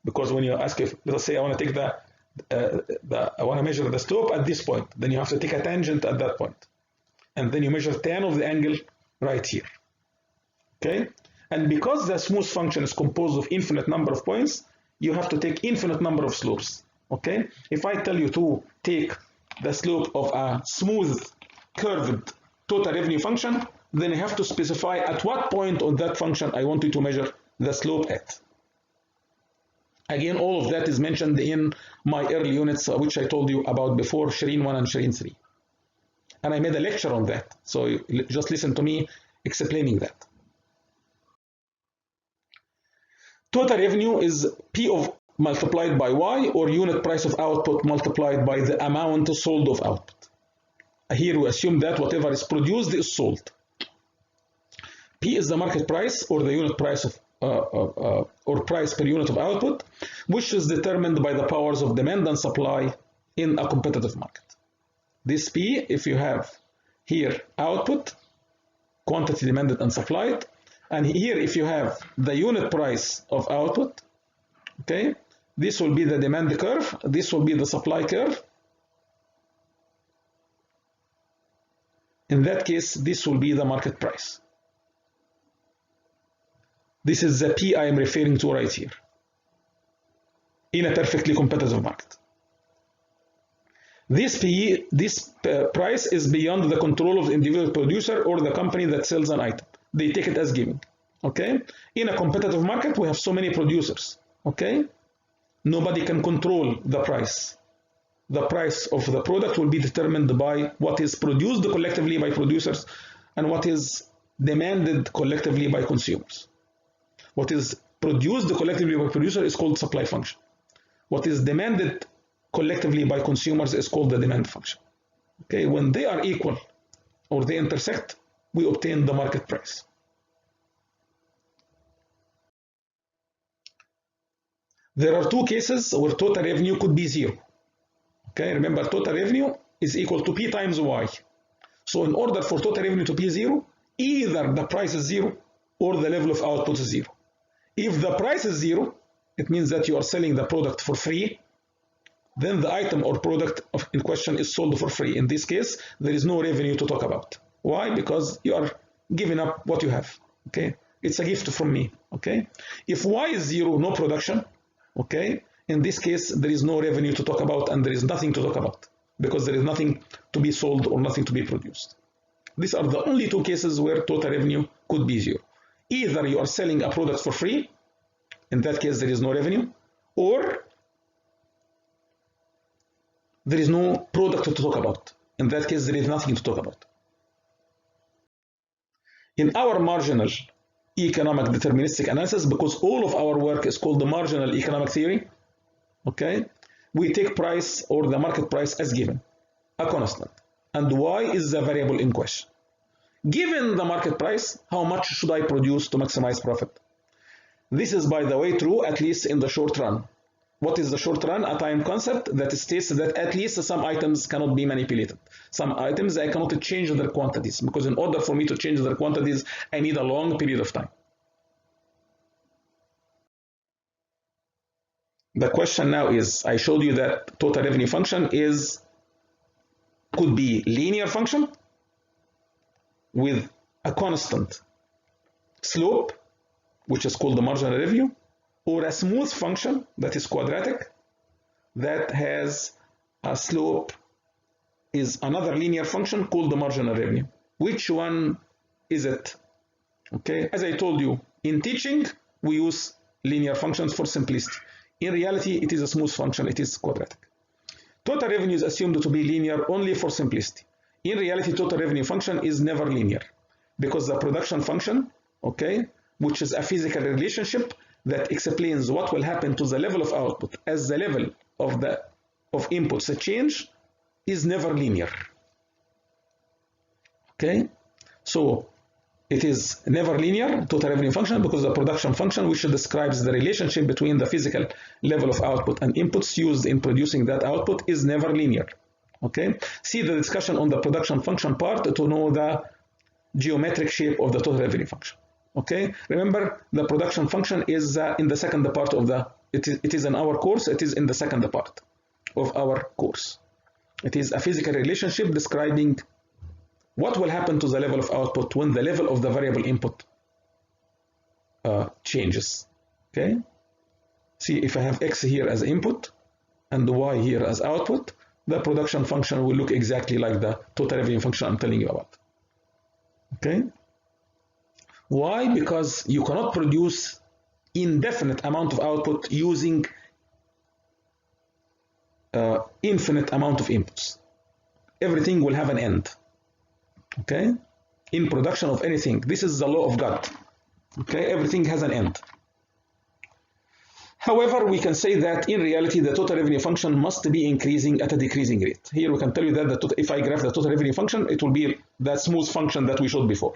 Because when you ask, if let's say I want to take I want to measure the slope at this point, then you have to take a tangent at that point. And then you measure tan of the angle right here. Okay? And because the smooth function is composed of infinite number of points, you have to take infinite number of slopes. Okay? If I tell you to take the slope of a smooth, curved total revenue function, then I have to specify at what point on that function I want you to measure the slope at. Again, all of that is mentioned in my early units, which I told you about before, Shireen 1 and Shireen 3. And I made a lecture on that, so just listen to me explaining that. Total revenue is P of multiplied by Y, or unit price of output multiplied by the amount sold of output. Here we assume that whatever is produced is sold. P is the market price, or the unit price of or price per unit of output, which is determined by the powers of demand and supply in a competitive market. This P, if you have here output, quantity demanded and supplied, and here if you have the unit price of output, okay, this will be the demand curve, this will be the supply curve. In that case, this will be the market price. This is the P I am referring to right here in a perfectly competitive market. This price is beyond the control of the individual producer or the company that sells an item. They take it as given. Okay? In a competitive market, we have so many producers. Okay? Nobody can control the price. The price of the product will be determined by what is produced collectively by producers and what is demanded collectively by consumers. What is produced collectively by producer is called supply function. What is demanded collectively by consumers is called the demand function. Okay, when they are equal or they intersect, we obtain the market price. There are two cases where total revenue could be zero. Okay, remember total revenue is equal to P times Y. So in order for total revenue to be zero, either the price is zero or the level of output is zero. If the price is zero, it means that you are selling the product for free. Then the item or product in question is sold for free. In this case, there is no revenue to talk about. Why? Because you are giving up what you have. Okay, it's a gift from me. Okay, if Y is zero, no production. Okay, in this case, there is no revenue to talk about and there is nothing to talk about because there is nothing to be sold or nothing to be produced. These are the only two cases where total revenue could be zero. Either you are selling a product for free, in that case there is no revenue, or there is no product to talk about. In that case there is nothing to talk about. In our marginal economic deterministic analysis, because all of our work is called the marginal economic theory, okay, we take price or the market price as given, a constant, and Y is the variable in question. Given the market price, how much should I produce to maximize profit? This is, by the way, true at least in the short run. What is the short run? A time concept that states that at least some items cannot be manipulated. Some items I cannot change their quantities, because in order for me to change their quantities, I need a long period of time. The question now is, I showed you that total revenue function could be linear function with a constant slope, which is called the marginal revenue, or a smooth function that is quadratic, that has a slope is another linear function called the marginal revenue. Which one is it? Okay, as I told you, in teaching, we use linear functions for simplicity. In reality, it is a smooth function, it is quadratic. Total revenue is assumed to be linear only for simplicity. In reality, total revenue function is never linear. because the production function, okay, which is a physical relationship that explains what will happen to the level of output as the level of inputs change, is never linear. Okay, so it is never linear total revenue function because the production function, which describes the relationship between the physical level of output and inputs used in producing that output, is never linear. Okay, see the discussion on the production function part to know the geometric shape of the total revenue function. Okay, remember the production function is in the second part of the, it is in our course, it is in the second part of our course. It is a physical relationship describing what will happen to the level of output when the level of the variable input changes. Okay, see if I have x here as input and y here as output, the production function will look exactly like the total revenue function I'm telling you about. Okay, why? Because you cannot produce indefinite amount of output using infinite amount of inputs. Everything will have an end. Okay, in production of anything, this is the law of God. Okay, everything has an end. However, we can say that in reality the total revenue function must be increasing at a decreasing rate. Here we can tell you that if I graph the total revenue function, it will be that smooth function that we showed before.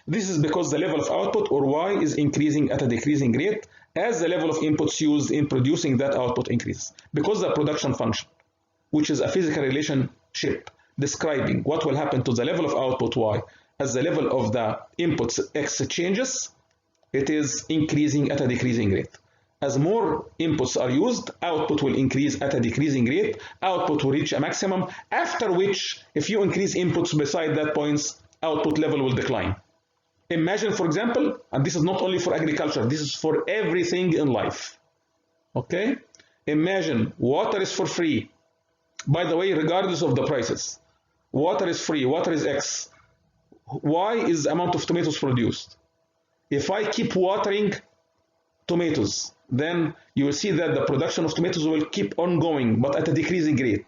This is because the level of output, or y, is increasing at a decreasing rate as the level of inputs used in producing that output increases. Because the production function, which is a physical relationship describing what will happen to the level of output y as the level of the inputs x changes, it is increasing at a decreasing rate. As more inputs are used, output will increase at a decreasing rate. Output will reach a maximum, after which, if you increase inputs beside that point, output level will decline. Imagine, for example, and this is not only for agriculture, this is for everything in life. Okay? Imagine water is for free. By the way, regardless of the prices, water is free, water is X. Y is the amount of tomatoes produced. If I keep watering tomatoes, then you will see that the production of tomatoes will keep on going, but at a decreasing rate.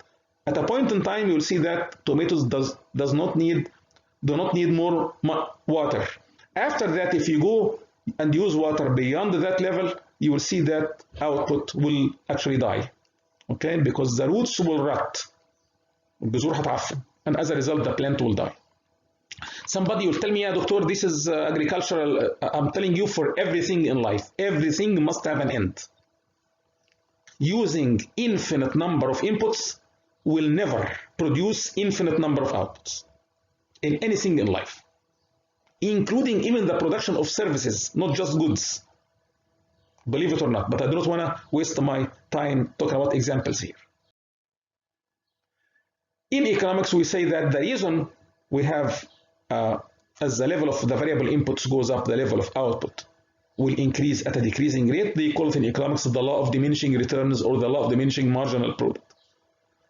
At a point in time, you will see that tomatoes do not need more water. After that, if you go and use water beyond that level, you will see that output will actually die. Okay, because the roots will rot, الجذور هتعفن, and as a result, the plant will die. Somebody will tell me, yeah, doctor, this is agricultural. I'm telling you, for everything in life, everything must have an end. Using infinite number of inputs will never produce infinite number of outputs in anything in life, including even the production of services, not just goods. Believe it or not, but I don't want to waste my time talking about examples here. In economics, we say that the reason we have as the level of the variable inputs goes up, the level of output will increase at a decreasing rate. They call it in economics the law of diminishing returns, or the law of diminishing marginal product.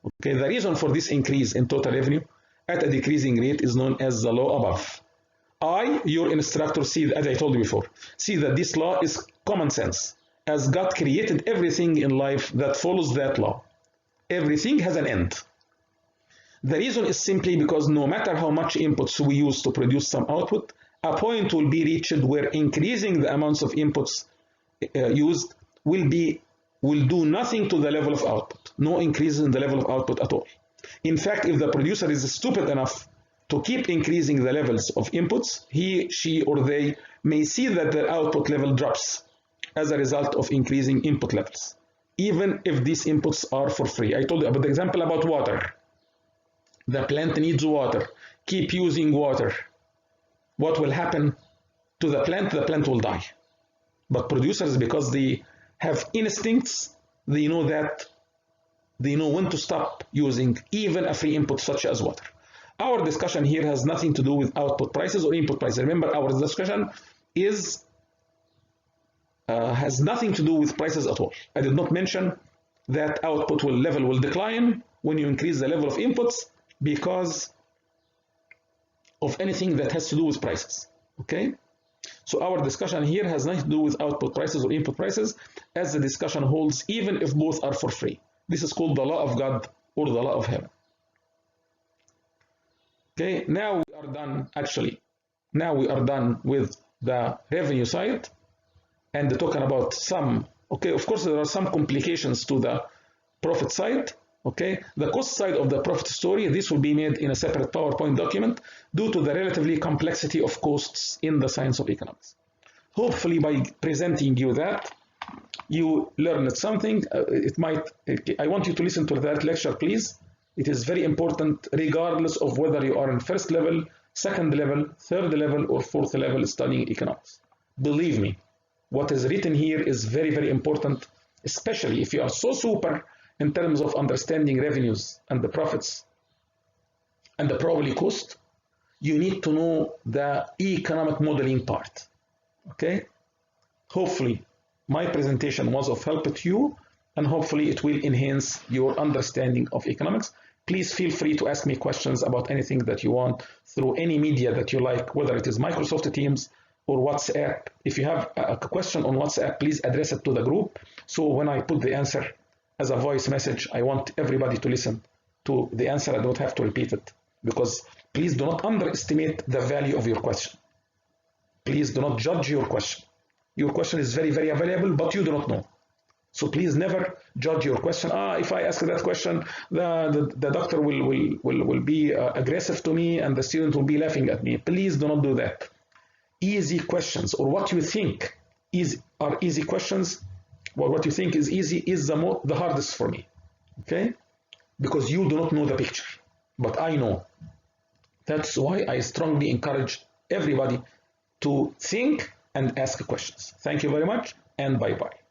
Okay, the reason for this increase in total revenue at a decreasing rate is known as the law above. I, your instructor, see, as I told you before, see that this law is common sense, as God created everything in life that follows that law. Everything has an end. The reason is simply because no matter how much inputs we use to produce some output, a point will be reached where increasing the amounts of inputs used will do nothing to the level of output. No increase in the level of output at all. In fact, if the producer is stupid enough to keep increasing the levels of inputs, he, she, or they may see that the output level drops as a result of increasing input levels, even if these inputs are for free. I told you about the example about water. The plant needs water. Keep using water. What will happen to the plant? The plant will die. But producers, because they have instincts, they know when to stop using even a free input such as water. Our discussion here has nothing to do with output prices or input prices. Remember, our discussion has nothing to do with prices at all. I did not mention that output level will decline when you increase the level of inputs because of anything that has to do with prices. Okay? So our discussion here has nothing to do with output prices or input prices, as the discussion holds even if both are for free. This is called the law of God or the law of heaven. Okay, now we are done actually Now we are done with the revenue side and talking about some, okay, of course there are some complications to the profit side. Okay, the cost side of the profit story, this will be made in a separate PowerPoint document due to the relatively complexity of costs in the science of economics. Hopefully by presenting you that, you learned something. I want you to listen to that lecture, please. It is very important regardless of whether you are in first level, second level, third level, or fourth level studying economics. Believe me, what is written here is very, very important, especially if you are so super in terms of understanding revenues and the profits and the probably cost. You need to know the economic modeling part. Okay? Hopefully, my presentation was of help to you, and hopefully it will enhance your understanding of economics. Please feel free to ask me questions about anything that you want through any media that you like, whether it is Microsoft Teams or WhatsApp. If you have a question on WhatsApp, please address it to the group. So when I put the answer as a voice message, I want everybody to listen to the answer. I don't have to repeat it, because please do not underestimate the value of your question. Please do not judge your question. Your question is very, very valuable, but you do not know. So please never judge your question. If I ask that question, the doctor will be aggressive to me and the student will be laughing at me. Please do not do that. Easy questions, or what you think are easy questions, or what you think is easy, is the hardest for me. Okay? Because you do not know the picture, but I know. That's why I strongly encourage everybody to think and ask questions. Thank you very much, and bye-bye.